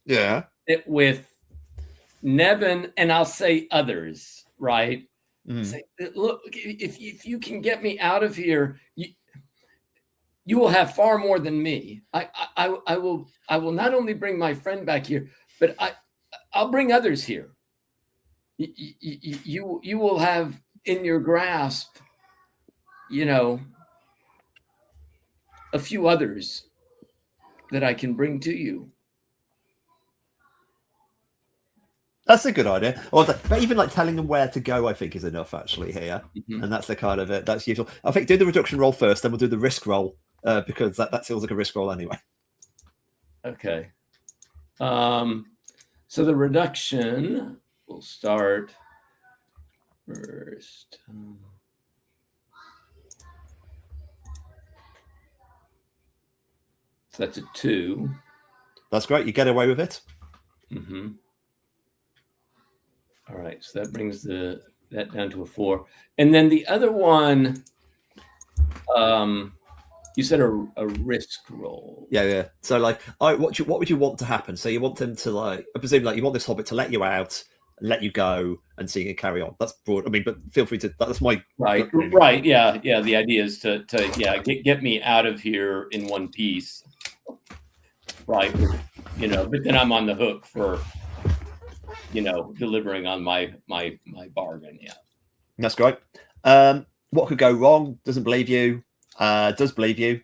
Yeah. With Nevin, and I'll say others, right? Say, look, if you can get me out of here, you will have far more than me. I will not only bring my friend back here, but I'll bring others here. You will have in your grasp, a few others that I can bring to you. That's a good idea. But even like telling them where to go, I think, is enough actually here, and that's the kind of it. That's useful. I think do the reduction roll first, then we'll do the risk roll because that feels like a risk roll anyway. Okay. So the reduction will start first. So that's a 2. That's great. You get away with it. All right, so that brings that down to a 4, and then the other one, you said a risk roll. Yeah. So like, what would you want to happen? So you want them to like, I presume like you want this hobbit to let you out, and let you go, and see you carry on. That's broad. I mean, but feel free to. That's my right. Yeah. The idea is to get me out of here in one piece, right? But then I'm on the hook for. Delivering on my bargain. Yeah, that's great. What could go wrong? Doesn't believe you. Does believe you.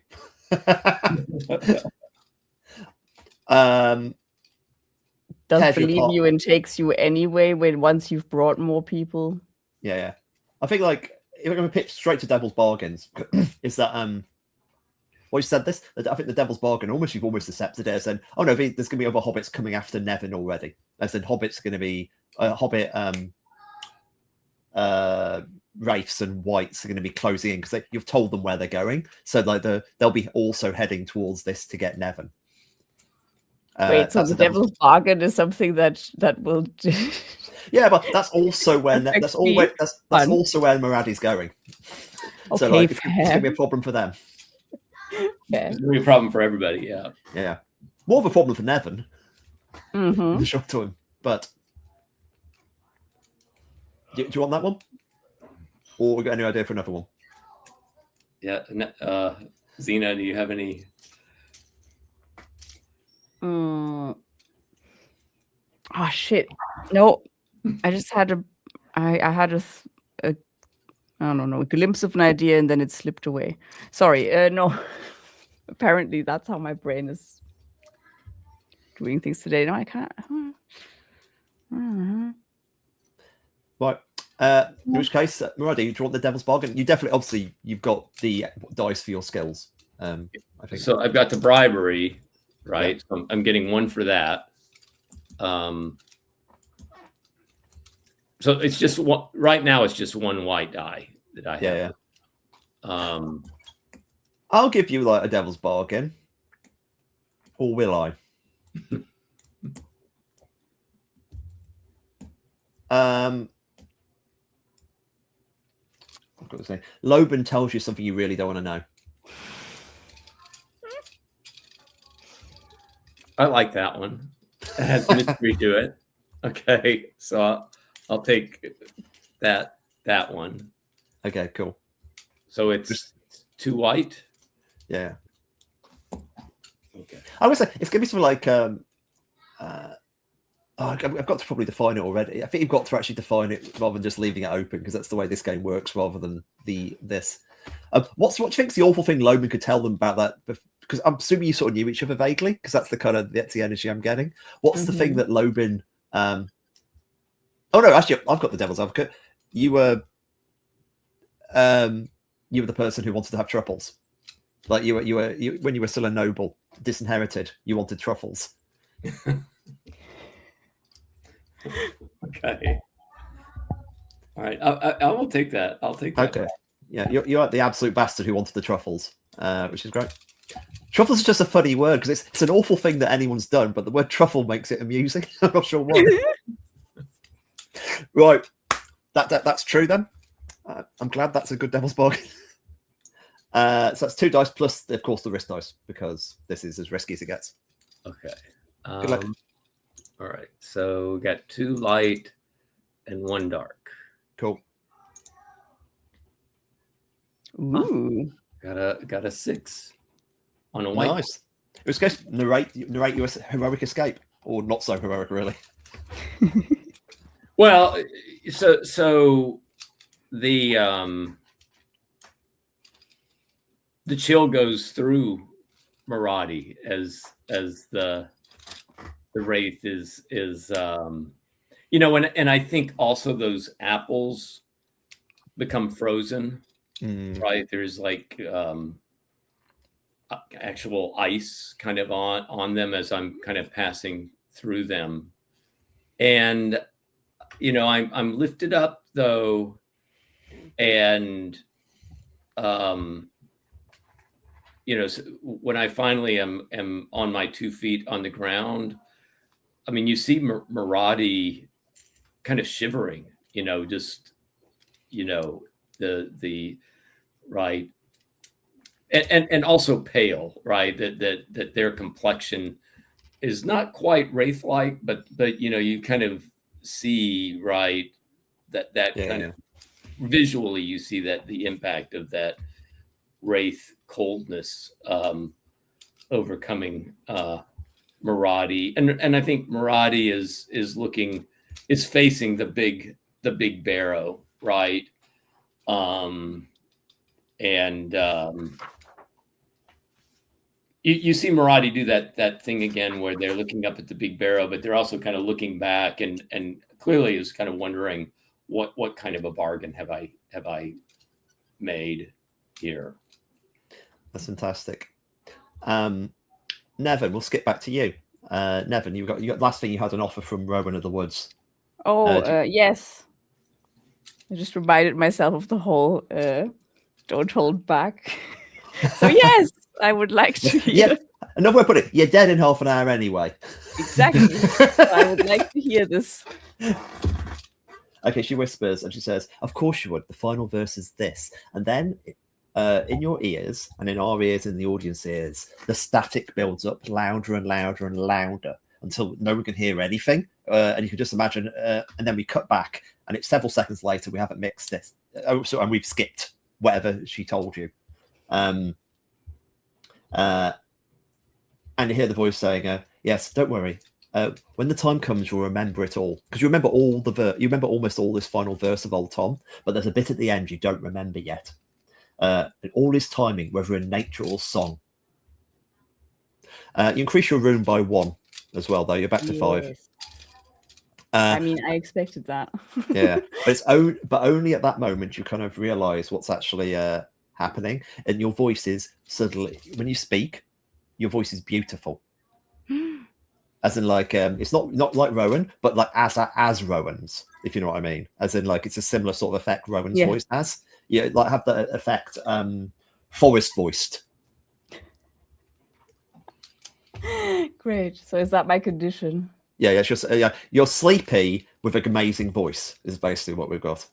Does believe you and takes you anyway once you've brought more people. Yeah. I think like if I'm going to pitch straight to Devil's Bargains, is that well, you said this. I think the Devil's Bargain you've almost accepted it as in, oh no, there's going to be other hobbits coming after Nevin already. As in, hobbits going to be hobbit wraiths and whites are going to be closing in because you've told them where they're going. So like they'll be also heading towards this to get Nevin. Wait, so the Devil's Bargain is something that will. Yeah, but that's also where that's also where Maradi's going. Okay, so like, it's going to be a problem for them. Yeah. It's going to be a problem for everybody. Yeah. More of a problem for Nevin. In the short term, but do you want that one, or we got any idea for another one? Yeah. Xena, do you have any? Oh shit! No, I just had I had a I don't know, a glimpse of an idea and then it slipped away. Sorry, no. Apparently that's how my brain is doing things today. No, I can't. Right. In which case, Maradi, do you want the Devil's Bargain? You definitely, obviously, you've got the dice for your skills. I think so. I've got the bribery, right? Yeah. So I'm getting 1 for that. So it's just one right now. It's just 1 white die that I have. Yeah. I'll give you like a Devil's Bargain, or will I? I've got to say, Loban tells you something you really don't want to know. I like that one. It has mystery to it. Okay, so I'll take that one. Okay, cool. So it's 2 white. Yeah. Okay. I would say it's gonna be something like I've got to probably define it already. I think you've got to actually define it rather than just leaving it open because that's the way this game works rather than this. What do you think's the awful thing Loman could tell them about that? Because I'm assuming you sort of knew each other vaguely because that's the kind of that's the energy I'm getting. What's the thing that Loban? Oh no, actually, I've got the Devil's Advocate. You were the person who wanted to have truffles. Like you were when you were still a noble, disinherited. You wanted truffles. Okay. All right. I will take that. I'll take that. Okay. Yeah, you're the absolute bastard who wanted the truffles, which is great. Truffles is just a funny word because it's an awful thing that anyone's done, but the word truffle makes it amusing. I'm not sure why. Right, that's true then. I'm glad that's a good devil's bargain. So that's 2 dice plus, of course, the risk dice because this is as risky as it gets. Okay. Good luck. All right. So we got 2 light and 1 dark. Cool. Ooh. Got a 6 on a white. Nice. It was supposed to narrate your heroic escape, or not so heroic, really. Well, so the chill goes through Maradi as the wraith is and I think also those apples become frozen, right? There's like actual ice kind of on them as I'm kind of passing through them, and I'm lifted up though, and so when I finally am on my 2 feet on the ground, I mean, you see Maradi kind of shivering, just the right, and also pale, right? That their complexion is not quite wraith-like, but you kind of see, right, that kind of visually you see that the impact of that wraith coldness overcoming Maradi, and I think Maradi is facing the big barrow, right? You see Maradi do that thing again where they're looking up at the big barrow, but they're also kind of looking back and clearly is kind of wondering what kind of a bargain have I made here. That's fantastic. Nevin, we'll skip back to you. Nevin, you got last thing you had an offer from Rowan of the Woods. Oh, yes. I just reminded myself of the whole don't hold back. So yes, I would like to hear. Yeah, another way to put it, you're dead in half an hour anyway. Exactly. I would like to hear this. Okay, she whispers and she says, "Of course you would. The final verse is this." And then in your ears and in our ears and the audience ears, the static builds up louder and louder and louder until no one can hear anything. And you can just imagine, and then we cut back and it's several seconds later, we haven't mixed this. And we've skipped whatever she told you. And you hear the voice saying, "Yes, don't worry. When the time comes, you'll remember it all." Because you remember you remember almost all this final verse of Old Tom, but there's a bit at the end you don't remember yet. And all is timing, whether in nature or song. You increase your rune by 1 as well, though. You're back to 5. I mean, I expected that. Yeah, but only at that moment you kind of realize what's actually happening, and your voice is suddenly, when you speak, your voice is beautiful. As in, like, it's not like Rowan, but like as Rowan's, if you know what I mean. As in, like, it's a similar sort of effect Rowan's voice has. Yeah, like have the effect Forrest voiced. Great. So is that my condition? Yeah, it's just you're sleepy with an amazing voice is basically what we've got.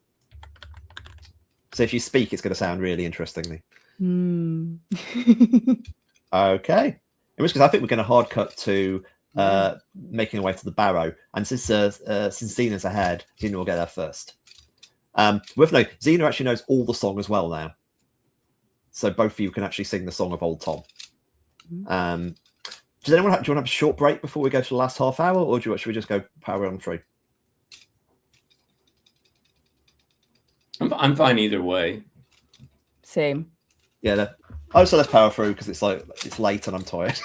So if you speak, it's going to sound really interestingly. Okay. In which case, I think we're going to hard cut to making our way to the barrow. And since Xena's ahead, Xena will get there first. Xena actually knows all the song as well now. So both of you can actually sing the song of Old Tom. Do you want to have a short break before we go to the last half hour, or should we just go power on through? I'm fine either way. Same. Yeah. So let's power through because it's late and I'm tired.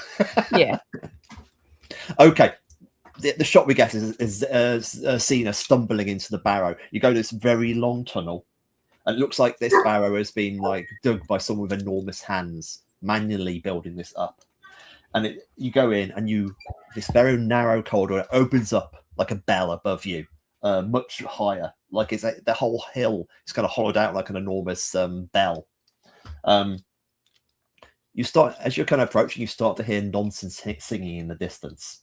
Yeah. Okay. The shot we get is Xena stumbling into the barrow. You go to this very long tunnel, and it looks like this barrow has been like dug by someone with enormous hands, manually building this up. And you go in, and this very narrow corridor opens up like a bell above you, much higher. Like the whole hill is kind of hollowed out like an enormous bell. you start, as you're kind of approaching, you start to hear nonsense singing in the distance,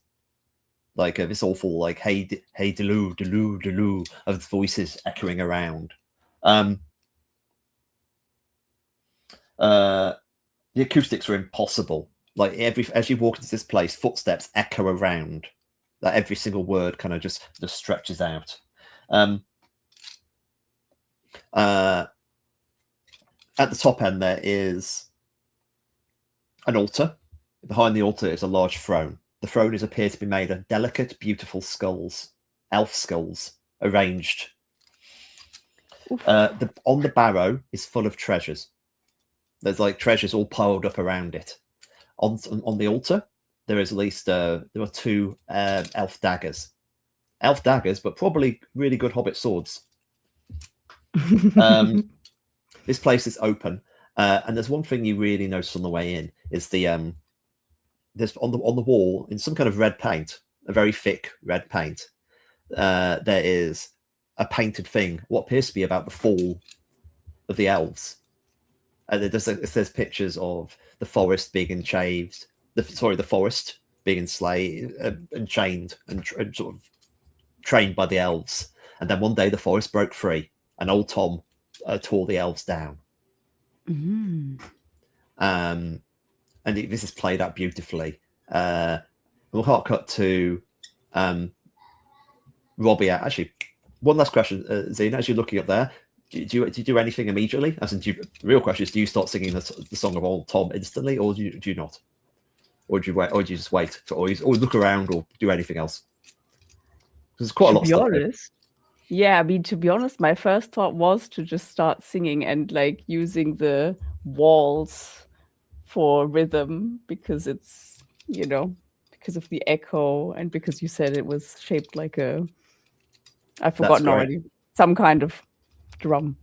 like this awful like hey deloo deloo deloo of voices echoing around. The acoustics are impossible. Like as you walk into this place, footsteps echo around. That every single word kind of just stretches out. At the top end there is an altar. Behind the altar is a large throne. The throne appears to be made of delicate, beautiful skulls, elf skulls, arranged. On the barrow is full of treasures. There's like treasures all piled up around it. On the altar, there is at least there are 2 elf daggers. Elf daggers, but probably really good hobbit swords. This place is open, and there's one thing you really notice on the way in is the there's on the wall in some kind of red paint, a very thick red paint. There is a painted thing, what appears to be about the fall of the elves. And it says pictures of the forest being enslaved, the forest being enslaved and chained and sort of trained by the elves. And then one day the forest broke free, and old Tom tore the elves down. Mm. And this is played out beautifully. We'll hard cut to Robbie. Actually, one last question, Zena, as you're looking up there. Do you do anything immediately? As in, the real question is, do you start singing the song of Old Tom instantly, or do you not? Or do you wait? Or do you just wait? Or look around, or do anything else? There's quite a lot of stuff. Yeah, I mean, to be honest, my first thought was to just start singing and like using the walls for rhythm, because it's, because of the echo and because you said it was shaped like I've forgotten already, some kind of drum.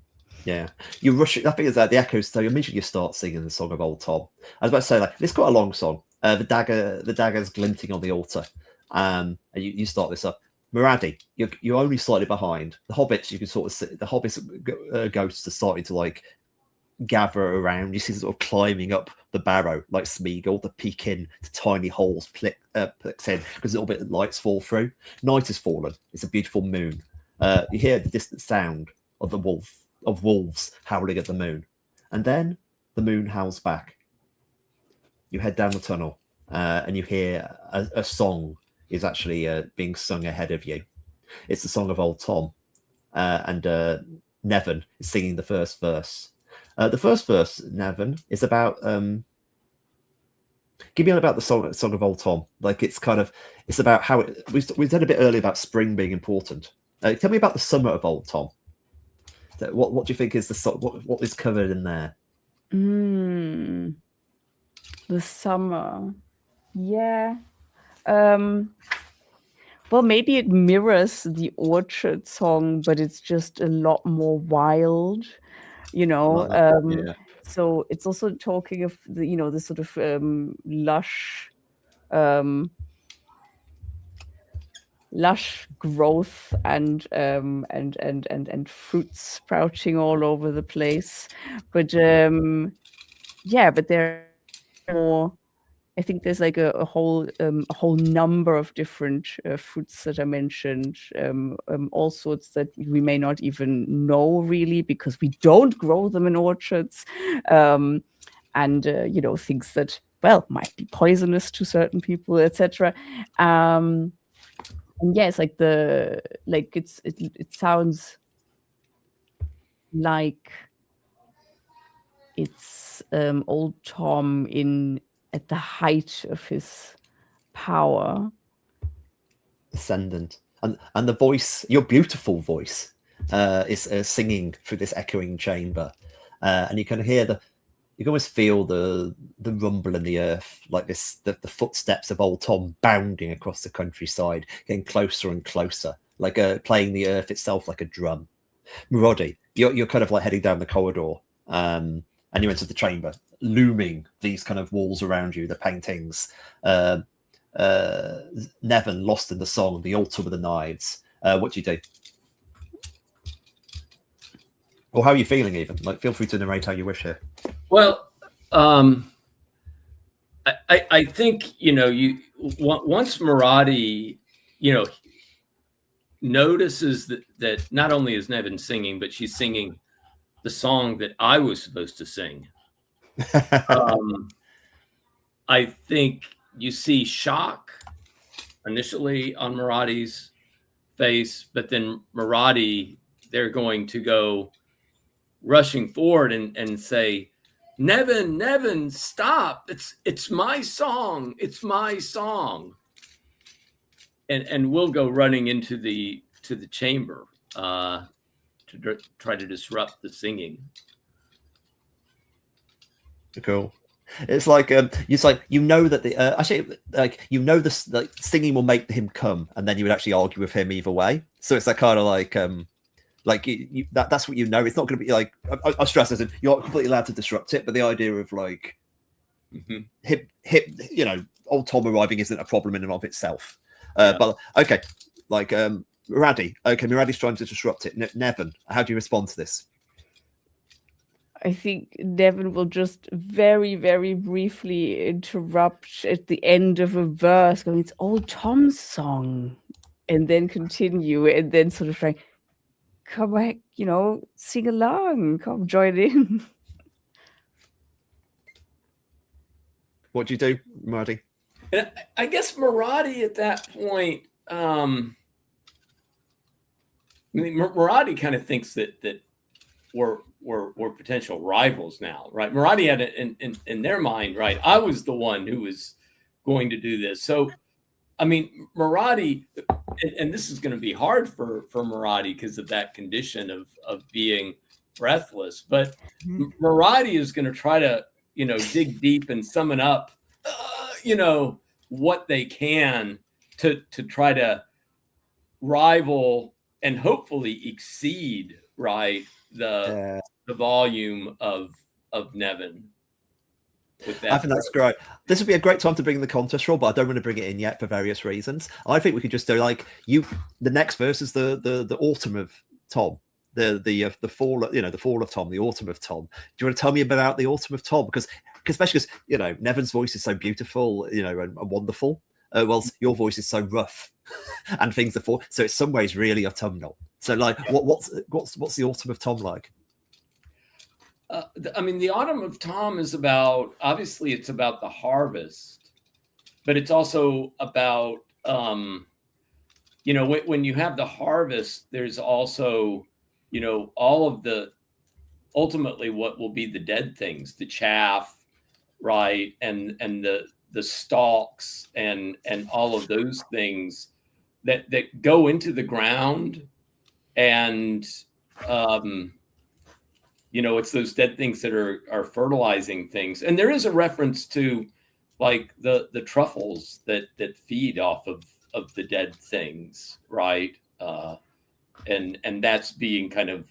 Yeah, you rush it. I think it's the echoes. So immediately you start singing the song of Old Tom. I was about to say, like, it's quite a long song. The dagger's glinting on the altar, and you start this up. Maradi, you're only slightly behind. The hobbits, you can sort of see the hobbits ghosts are starting to like gather around. You see them sort of climbing up the barrow like Smeagol to peek in to tiny holes clicks in because a little bit of lights fall through. Night has fallen. It's a beautiful moon. You hear the distant sound of wolves howling at the moon, and then the moon howls back. You head down the tunnel, and you hear a song is actually being sung ahead of you. It's the song of Old Tom, and Nevin is singing the first verse. The first verse, Nevin, is about give me on about the song of Old Tom. Like it's about how we said a bit earlier about spring being important. Tell me about the summer of Old Tom. What do you think is what is covered in there? The summer, yeah. Well, maybe it mirrors the Orchard song, but it's just a lot more wild, Yeah. So it's also talking of the sort of lush growth and fruits sprouting all over the place. But but they're more. I think there's like a whole number of different fruits that are mentioned, all sorts that we may not even know really because we don't grow them in orchards, and things that might be poisonous to certain people, etc. And yeah, it's like it sounds like it's Old Tom at the height of his power. Ascendant. And the voice, your beautiful voice, is singing through this echoing chamber. And you can hear you can almost feel the rumble in the earth, like the footsteps of Old Tom bounding across the countryside, getting closer and closer, like playing the earth itself like a drum. Maradi, you're kind of like heading down the corridor, and you enter the chamber, looming these kind of walls around you, the paintings. Nevin lost in the song, the altar with the knives. What do you do? Or how are you feeling even? Like, feel free to narrate how you wish here. Well, I think, once Marathi, notices that not only is Nevin singing, but she's singing the song that I was supposed to sing. I think you see shock initially on Marathi's face, but then Marathi, they're going to go rushing forward and say, Nevin, stop. It's my song. It's my song. And we'll go running into the chamber to try to disrupt the singing. Cool. It's like that the actually, like, this, like, singing will make him come, and then you would actually argue with him either way. So it's that kind of like that's what it's not going to be like. I stress this: you're not completely allowed to disrupt it, but the idea of like old Tom arriving isn't a problem in and of itself. But okay, like Miradi. Okay, Miradi's trying to disrupt it. Nevin, how do you respond to this? I think Nevin will just very, very briefly interrupt at the end of a verse, going, "It's old Tom's song," and then continue, and then sort of try, come back, sing along, come join in. What do you do, Miradi? I guess Marathi at that point, Marathi kind of thinks that we're potential rivals now, right? Marathi had it in their mind, right? I was the one who was going to do this. So, I mean, Marathi, and this is going to be hard for Marathi because of that condition of being breathless. But Marathi is going to try to, dig deep and summon up, what they can to try to rival and hopefully exceed, right, the volume of Nevin. With that, I think that's great. This would be a great time to bring in the contest rule, but I don't want to bring it in yet for various reasons. I think we could just do the next verse is the autumn of Tom, the fall, the fall of Tom, the autumn of Tom. Do you want to tell me about the autumn of Tom? Because especially because Nevin's voice is so beautiful, and wonderful. Whilst your voice is so rough, and things are so it's some ways really autumnal. So what's the autumn of Tom like? The autumn of Tom is obviously it's about the harvest, but it's also about, when you have the harvest, there's also, all of ultimately what will be the dead things, the chaff, right. And the stalks and all of those things that go into the ground. And, it's those dead things that are fertilizing things. And there is a reference to like the truffles that feed off of the dead things, right? And that's being kind of,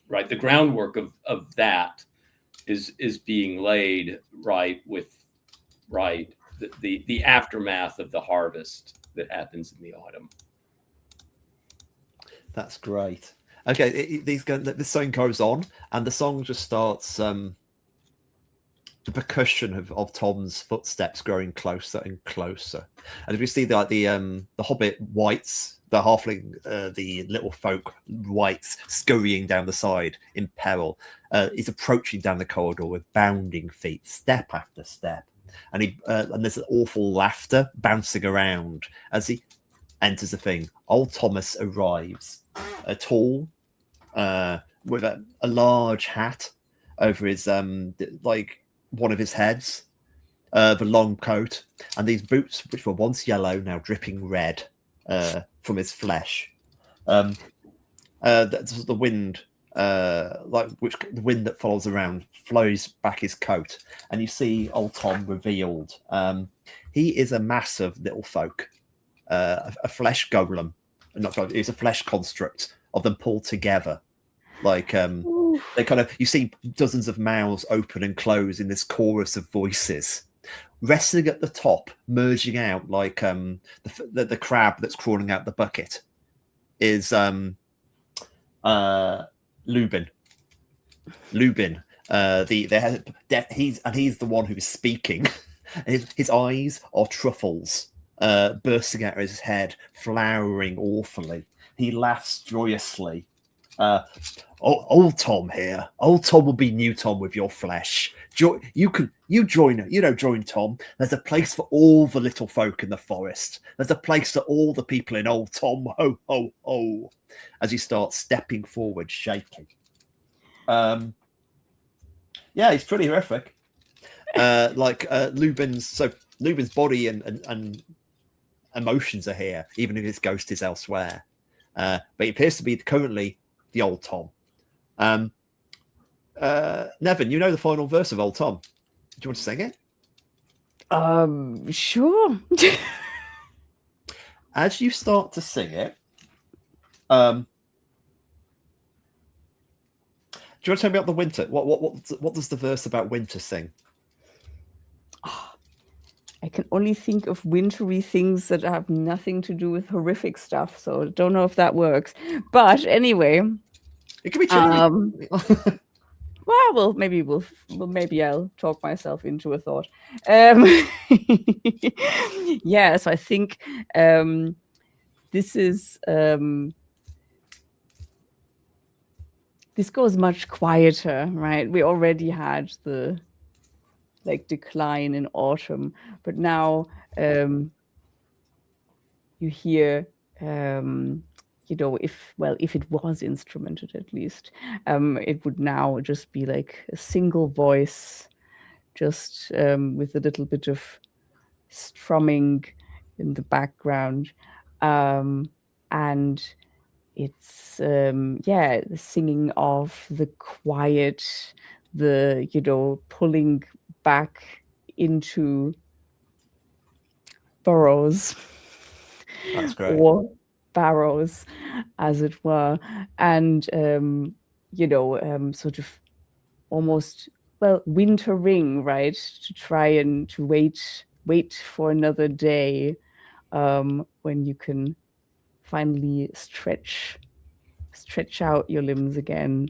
right, the groundwork of that is being laid, right, with, right, the aftermath of the harvest that happens in the autumn. That's great. Okay, this song goes on, and the song just starts. The percussion of Tom's footsteps growing closer and closer, and if you see the Hobbit wights, the halfling, the little folk wights scurrying down the side in peril, he's approaching down the corridor with bounding feet, step after step, and there's an awful laughter bouncing around as he enters the thing. Old Thomas arrives, tall, with a large hat over his one of his heads, the long coat, and these boots, which were once yellow, now dripping red from his flesh. The wind, the wind that follows around, flows back his coat, and you see old Tom revealed. He is a mass of little folk, a flesh golem. It's a flesh construct of them pulled together. They kind of, you see dozens of mouths open and close in this chorus of voices. Resting at the top, merging out like the crab that's crawling out the bucket is Lubin. He's the one who is speaking His eyes are truffles bursting out of his head, flowering awfully. He laughs joyously. Old Tom here. Old Tom will be new Tom with your flesh. You join Tom. There's a place for all the little folk in the forest. There's a place for all the people in Old Tom. Ho ho ho! As he starts stepping forward, shaking. Yeah, he's pretty horrific. Lubin's body and emotions are here, even if his ghost is elsewhere. But he appears to be currently the Old Tom. Nevin, you know the final verse of Old Tom. Do you want to sing it? Sure. As you start to sing it, do you want to tell me about the winter? What does the verse about winter sing? I can only think of wintry things that have nothing to do with horrific stuff, so I don't know if that works. But anyway, it could be chilly. Well, maybe I'll talk myself into a thought. Yeah, so I think this is this goes much quieter, right? We already had the decline in autumn, but now you hear if it was instrumented, at least it would now just be like a single voice, just with a little bit of strumming in the background, and it's the singing of the quiet, the pulling back into burrows. That's great. Or barrows, as it were, and sort of almost wintering, right? To try and to wait for another day when you can finally stretch out your limbs again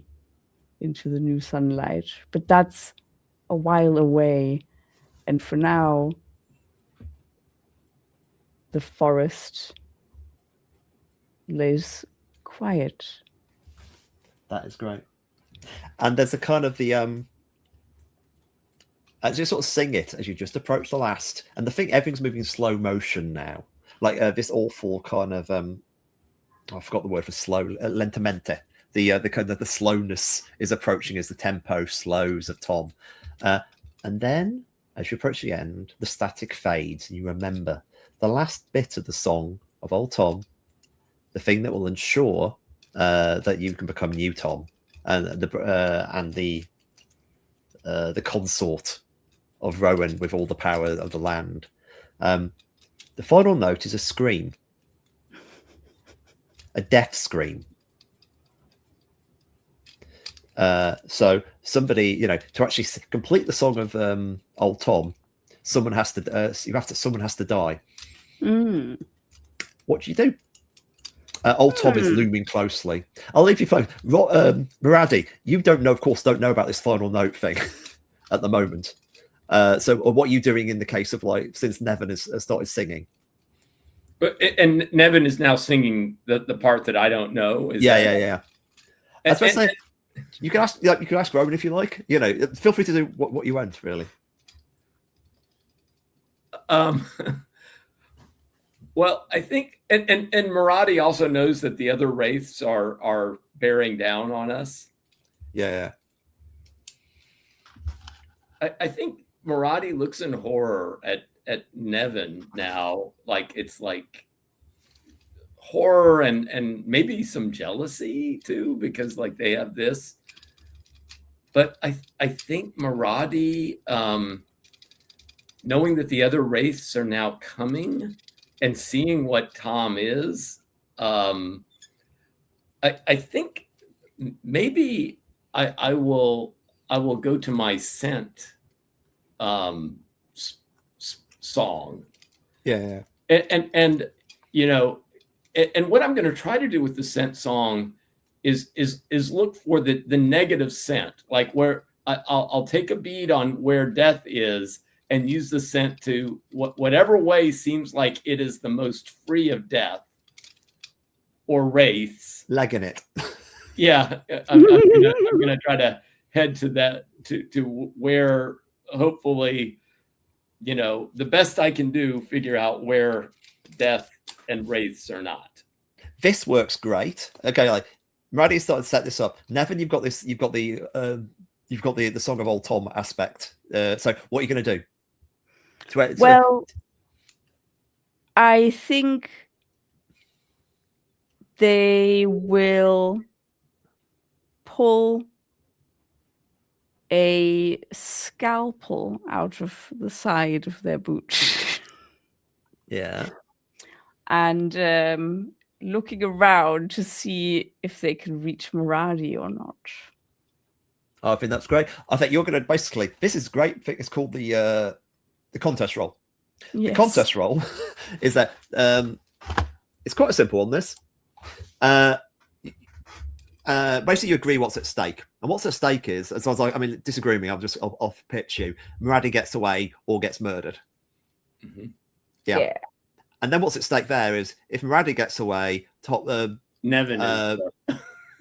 into the new sunlight. But that's a while away, and for now, the forest lays quiet. That is great. And there's a kind of the as you sort of sing it as you just approach the last, and everything's moving in slow motion now, like this awful kind of I forgot the word for slow, lentamente. The kind of the slowness is approaching as the tempo slows of Tom, and then as you approach the end, the static fades, and you remember the last bit of the song of Old Tom, the thing that will ensure that you can become new Tom, and the consort of Rowan with all the power of the land. The final note is a scream, a death scream. So somebody, to actually complete the song of Old Tom, someone has to die. What do you do? Old Tom is looming closely. I'll leave you fine. Maradi, you don't know about this final note thing at the moment. So what are you doing in the case of since Nevin has started singing? And Nevin is now singing the part that I don't know. Yeah. You can ask Rowan if you like. Feel free to do what you want, really. Well, I think, and Maradi also knows that the other wraiths are bearing down on us. Yeah. I think Maradi looks in horror at Nevin now, it's like horror and maybe some jealousy too, because they have this. But I think Maradi, knowing that the other wraiths are now coming and seeing what Tom is, I think maybe I will go to my scent song. Yeah. And what I'm going to try to do with the scent song is look for the negative scent, where I'll take a beat on where death is and use the scent to whatever way seems like it is the most free of death or wraiths. Legging it. Yeah, I'm gonna try to head to that to where hopefully, the best I can do, figure out where death and wraiths are not. This works great. Okay, like Maradi started to set this up. Nevin, you've got the Song of Old Tom aspect. So what are you going to do? Well, I think they will pull a scalpel out of the side of their boot. Yeah. And looking around to see if they can reach Maradi or not. I think that's great. I think you're going to basically, this is great. I think it's called the contest roll. Yes. The contest roll is that it's quite simple on this. Basically, you agree what's at stake, and what's at stake is, as I was like, disagree with me. I'll pitch you. Maradi gets away or gets murdered. Mm-hmm. Yeah. And then what's at stake there is if Maradi gets away, Nevin.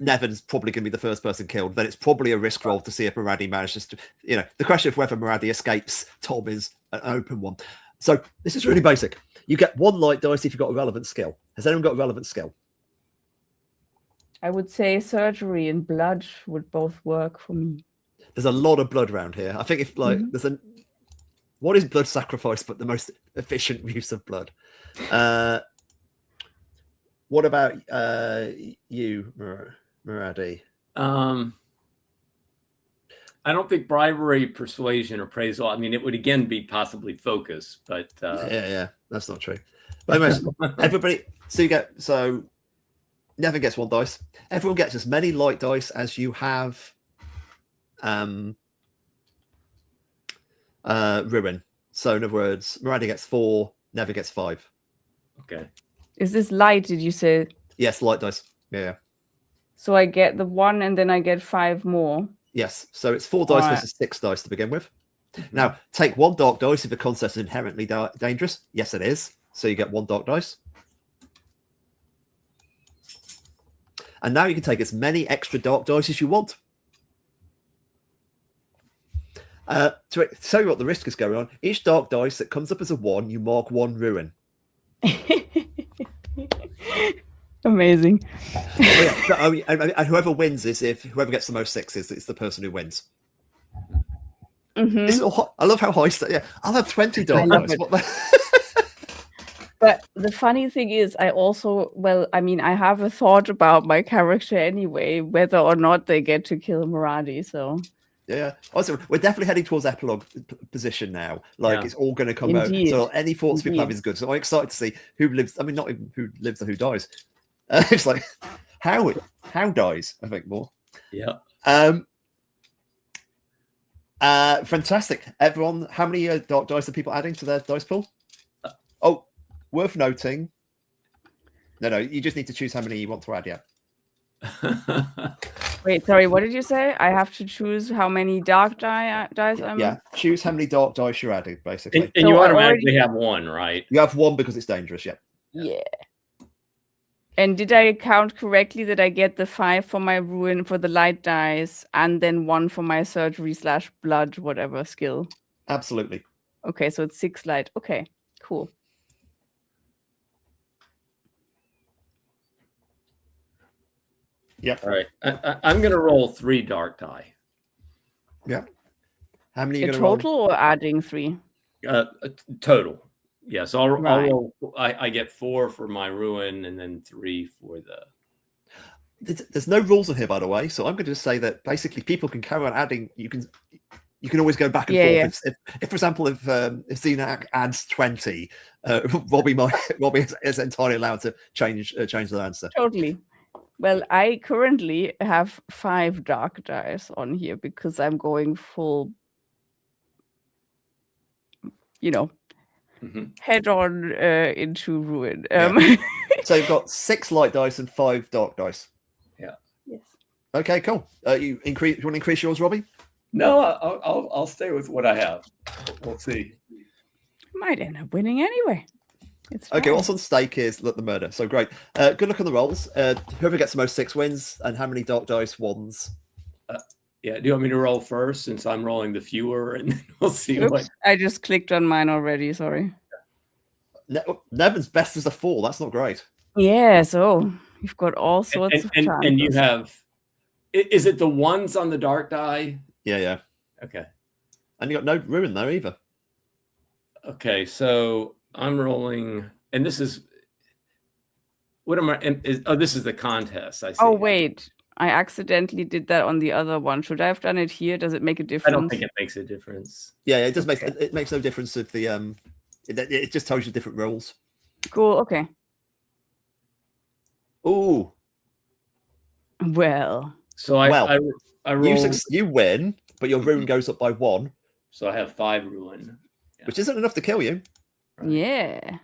Nevin's probably going to be the first person killed. Then it's probably a risk roll to see if Maradi manages to, the question of whether Maradi escapes Tom is an open one. So this is really basic. You get 1 light dice if you've got a relevant skill. Has anyone got a relevant skill? I would say surgery and blood would both work for me. There's a lot of blood around here. I think if what is blood sacrifice but the most efficient use of blood? What about you, Maradi? I don't think bribery, persuasion, or appraisal. It would again be possibly focus, but yeah, that's not true. But anyways, everybody, so Nevin gets 1 dice. Everyone gets as many light dice as you have ruin. So in other words, Maradi gets 4, Nevin gets 5. Okay. Is this light, did you say? Yes, light dice. Yeah. So I get the 1 and then I get 5 more. Yes. So it's 4 dice versus 6 dice to begin with. Now, take 1 dark dice if the contest is inherently dangerous. Yes, it is. So you get 1 dark dice. And now you can take as many extra dark dice as you want. To tell you what the risk is going on, each dark dice that comes up as a 1, you mark 1 ruin. Amazing. And whoever wins is whoever gets the most 6s, it's the person who wins. Mm-hmm. This is I love how high. Yeah, I'll have 20 dark dice. But the funny thing is, I have a thought about my character anyway, whether or not they get to kill Maradi. So yeah. Also, we're definitely heading towards epilogue position now. It's all going to come out. So any thoughts people have is good. So I'm excited to see who lives. Not even who lives and who dies. It's like how dies. I think more. Yeah. Fantastic. Everyone, how many dark dice are people adding to their dice pool? Worth noting. No, you just need to choose how many you want to add. Yeah. Wait, sorry, what did you say? I have to choose how many dark dice I'm... Yeah, choose how many dark dice you're adding, basically. And you automatically have 1, right? You have 1 because it's dangerous, yeah. Yeah. And did I count correctly that I get the 5 for my ruin for the light dice and then 1 for my surgery/blood, whatever skill? Absolutely. Okay, so it's 6 light. Okay, cool. Yeah. All right. I'm going to roll 3 dark die. Yeah. How many are you going to roll? Total or adding 3? Total. Yeah. So I'll roll. I get 4 for my ruin and then 3 for the. There's no rules in here, by the way. So I'm going to just say that basically people can carry on adding. You can always go back and forth. Yeah. If, for example, if Xena adds 20, Robbie is entirely allowed to change the answer. Totally. Well, I currently have 5 dark dice on here because I'm going full, head on into ruin. So you've got 6 light dice and 5 dark dice. Yeah. Yes. Okay, cool. You want to increase yours, Robbie? No, I'll stay with what I have. We'll see. Might end up winning anyway. It's Okay, fine. what's on stake is the murder. So great. Good luck on the rolls. Whoever gets the most 6 wins, and how many dark dice wands? Yeah, do you want me to roll first since I'm rolling the fewer, and then we'll see Oops, what. I just clicked on mine already. Sorry. Nevin's best is a 4. That's not great. Yeah, so you've got all sorts of chances. And you have. Is it the ones on the dark die? Yeah. Okay. And you got no ruin there either. Okay, so I'm rolling, and this is. What am I? This is the contest. I see. Oh wait, I accidentally did that on the other one. Should I have done it here? Does it make a difference? I don't think it makes a difference. Yeah, it does make it makes no difference if the it just tells you different rules. Cool. Okay. Ooh. Well. So I roll. You win, but your ruin goes up by 1. So I have 5 ruin, which isn't enough to kill you. Right. Yeah.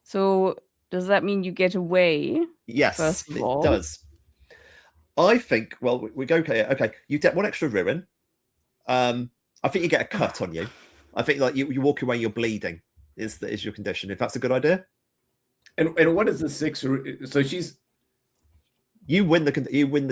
So does that mean you get away? Yes, it does. I think. Well, we go. Okay. You get 1 extra ruin. I think you get a cut on you. I think like you walk away, you're bleeding. Is your condition? If that's a good idea. And what is the 6? So she's. You win the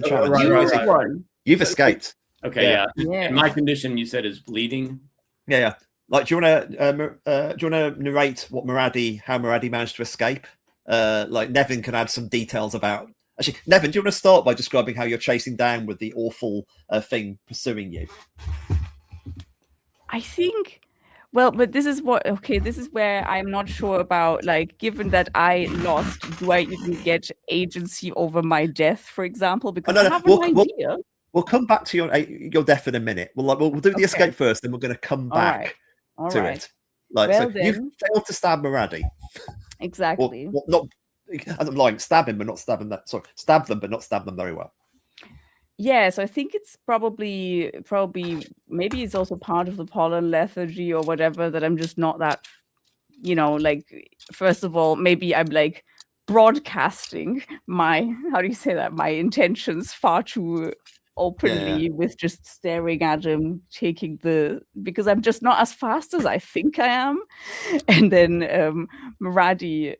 challenge. Right. You've escaped. Okay. Yeah. And my condition, you said, is bleeding. Yeah. Like, do you want to narrate how Maradi managed to escape? Like, Nevin can add some details about. Actually, Nevin, do you want to start by describing how you're chasing down with the awful thing pursuing you? I think. Well, but this is where I'm not sure about, like, given that I lost, do I even get agency over my death, for example? Because I have an idea. We'll come back to your death in a minute. We'll do the escape first, then we're going to come back to it. Like, well, so you failed to stab Maradi. Exactly. I'm lying. Stab him, but not stab him. Stab them, but not stab them very well. Yeah, so I think it's probably maybe it's also part of the pollen lethargy or whatever, that I'm just not that, like, first of all, maybe I'm like broadcasting my intentions far too openly with just staring at him, because I'm just not as fast as I think I am. And then Maradi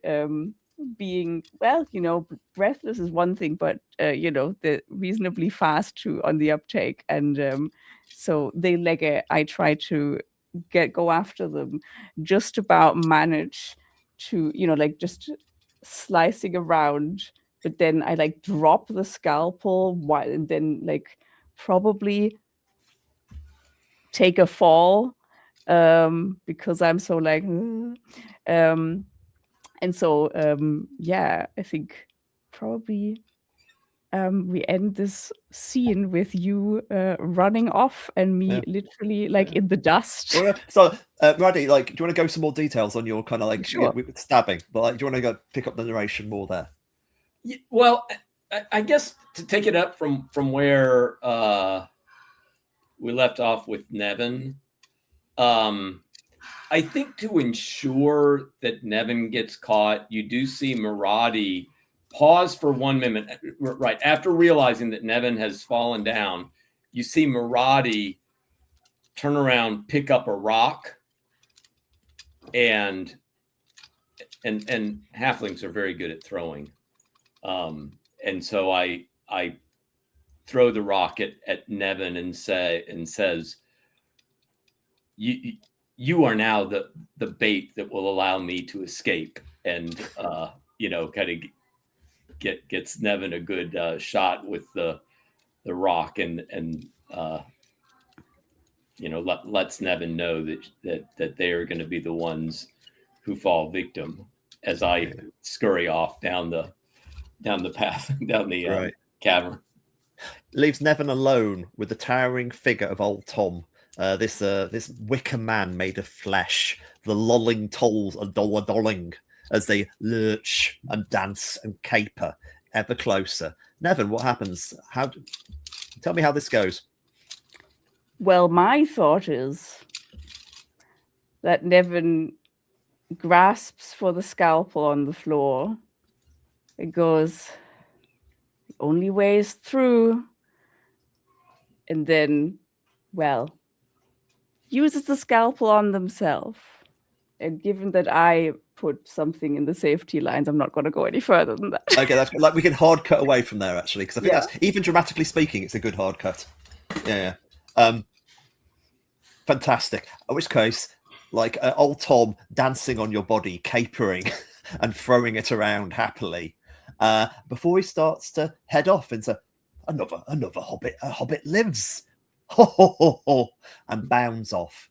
being, well, breathless is one thing, but they're reasonably fast on the uptake, and so I try to go after them, just about manage to just slicing around, but then I like drop the scalpel and then probably take a fall because I'm so and so, I think probably we end this scene with you running off and me literally in the dust. Well, so, Raddy, do you want to go some more details on your kind of stabbing? But do you want to go pick up the narration more there? Yeah, well, I guess to take it up from where we left off with Nevin. I think to ensure that Nevin gets caught, you do see Maradi pause for 1 minute. Right after realizing that Nevin has fallen down, you see Maradi turn around, pick up a rock, and halflings are very good at throwing, and so I throw the rock at Nevin and says, You are now the bait that will allow me to escape, and kind of gets Nevin a good shot with the rock, and lets Nevin know that they are going to be the ones who fall victim as I scurry off down the path, down the cavern. Leaves Nevin alone with the towering figure of old Tom. This wicker man made of flesh, the lolling tolls a dolling as they lurch and dance and caper ever closer. Nevin, what happens? Tell me how this goes. Well, my thought is that Nevin grasps for the scalpel on the floor. It goes, the only way is through. and then, well, uses the scalpel on themselves. And given that I put something in the safety lines, I'm not going to go any further than that. Okay, that's like we can hard cut away from there actually, because I think Yeah. that's even dramatically speaking, it's a good hard cut. Yeah. Fantastic. In which case, like old Tom dancing on your body, capering and throwing it around happily, before he starts to head off into another hobbit. A hobbit lives, ho ho ho ho, and bounds off.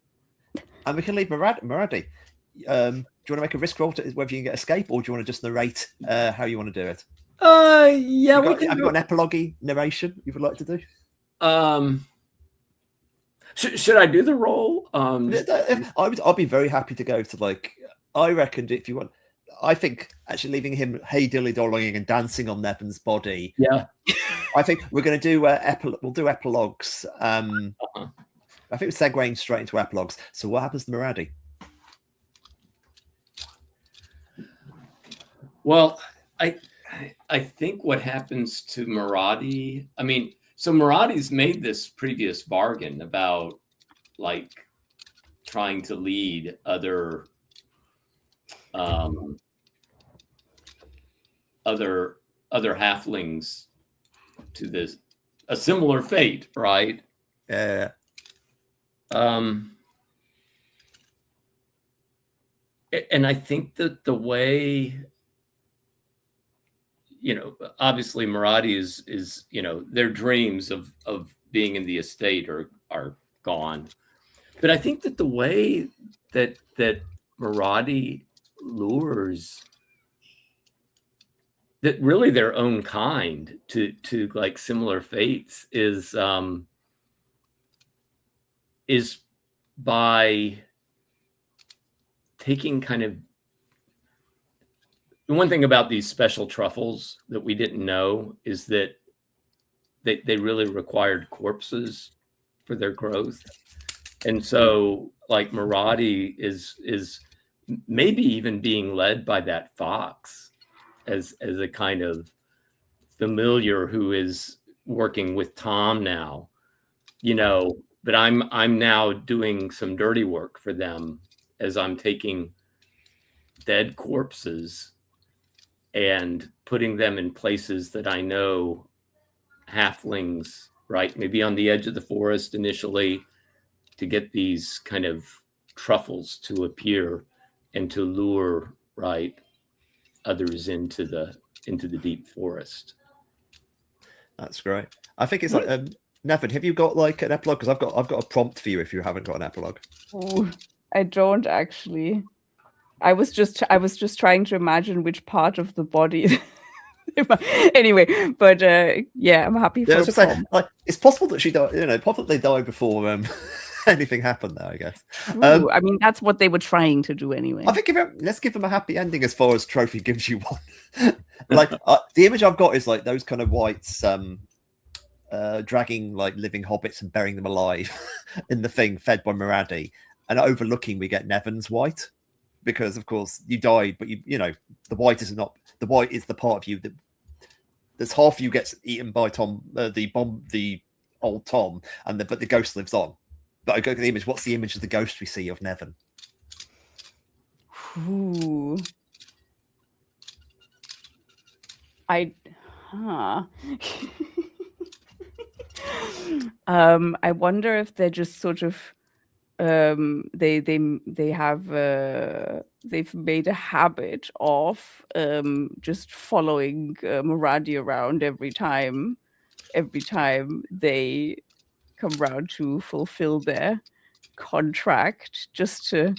And we can leave Maradi. Do you want to make a risk roll to whether you can get escape, or do you want to just narrate how you want to do it? Yeah, Have you got an epilogue narration you would like to do? Should I do the roll? I'd be very happy to go to, like, I reckon if you want, I think actually leaving him hey dilly dollying and dancing on Nevin's body. Yeah, I think we're going to do we'll do epilogues. I think we're segueing straight into epilogues. So what happens to Maradi? Well, I think what happens to Maradi, I mean, so Maradi's made this previous bargain about like trying to lead other halflings to a similar fate, right? Yeah. And I think that the way, obviously Maradi is their dreams of being in the estate are gone. But I think that the way that Maradi lures that really their own kind to like similar fates is by taking kind of, the one thing about these special truffles that we didn't know is that they really required corpses for their growth. And so like Maradi is maybe even being led by that fox as a kind of familiar who is working with Tom now, but I'm now doing some dirty work for them as I'm taking dead corpses and putting them in places that I know halflings, right? Maybe on the edge of the forest initially to get these kind of truffles to appear and to lure, right, others into the deep forest. That's great. I think it's like Nevin, have you got like an epilogue? Because I've got a prompt for you if you haven't got an epilogue. Ooh, I don't actually. I was just trying to imagine which part of the body. Anyway, but yeah, I'm happy for. Yeah, I was just saying, like, it's possible that she died. Probably died before anything happened there, I guess. I mean, that's what they were trying to do anyway. I think let's give them a happy ending as far as trophy gives you one. Like the image I've got is like those kind of whites dragging like living hobbits and burying them alive in the thing fed by Maradi, and overlooking we get Nevin's white, because of course you died, but the white is not the white is the part of you that there's half of you gets eaten by Tom, the old Tom, but the ghost lives on. But I go to the image. What's the image of the ghost we see of Nevin? Ooh. I wonder if they're just sort of they have they've made a habit of just following Maradi around every time they come around to fulfill their contract, just to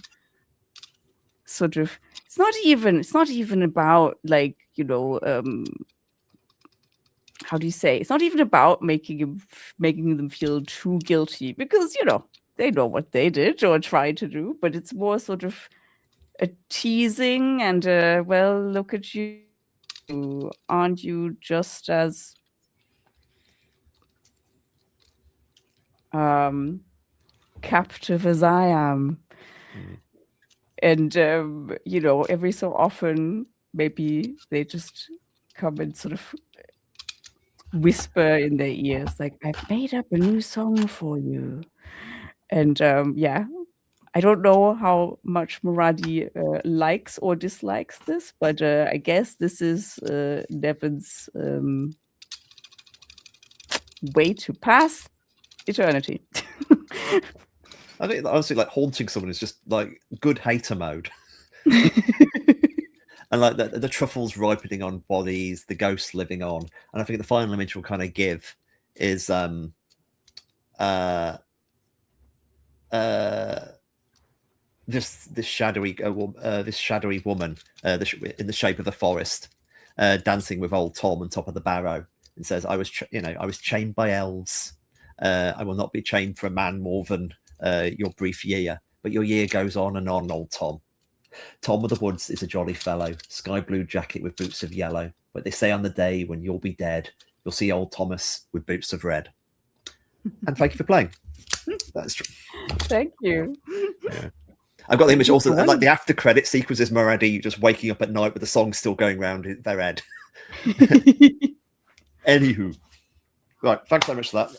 sort of, it's not even about like, how do you say, it's not even about making them feel too guilty, because they know what they did or tried to do, but it's more sort of a teasing and well, look at you, aren't you just as captive as I am? And every so often maybe they just come and sort of whisper in their ears, like, "I've made up a new song for you." And yeah, I don't know how much Muradi likes or dislikes this, but I guess this is Nevin's way to pass eternity. I think honestly, like haunting someone is just like good hater mode. And like the truffles ripening on bodies, the ghosts living on. And I think the final image will kind of give is this shadowy woman in the shape of a forest, dancing with old Tom on top of the barrow, and says, I was chained by elves. I will not be chained for a man more than your brief year, but your year goes on and on, old Tom. Tom of the Woods is a jolly fellow, sky blue jacket with boots of yellow. But they say on the day when you'll be dead, you'll see old Thomas with boots of red. And thank you for playing. That's true. Thank you. Yeah. I've got the image also, like the after credit sequence is Muradi just waking up at night with the song still going round their head. Anywho. Right, thanks so much for that.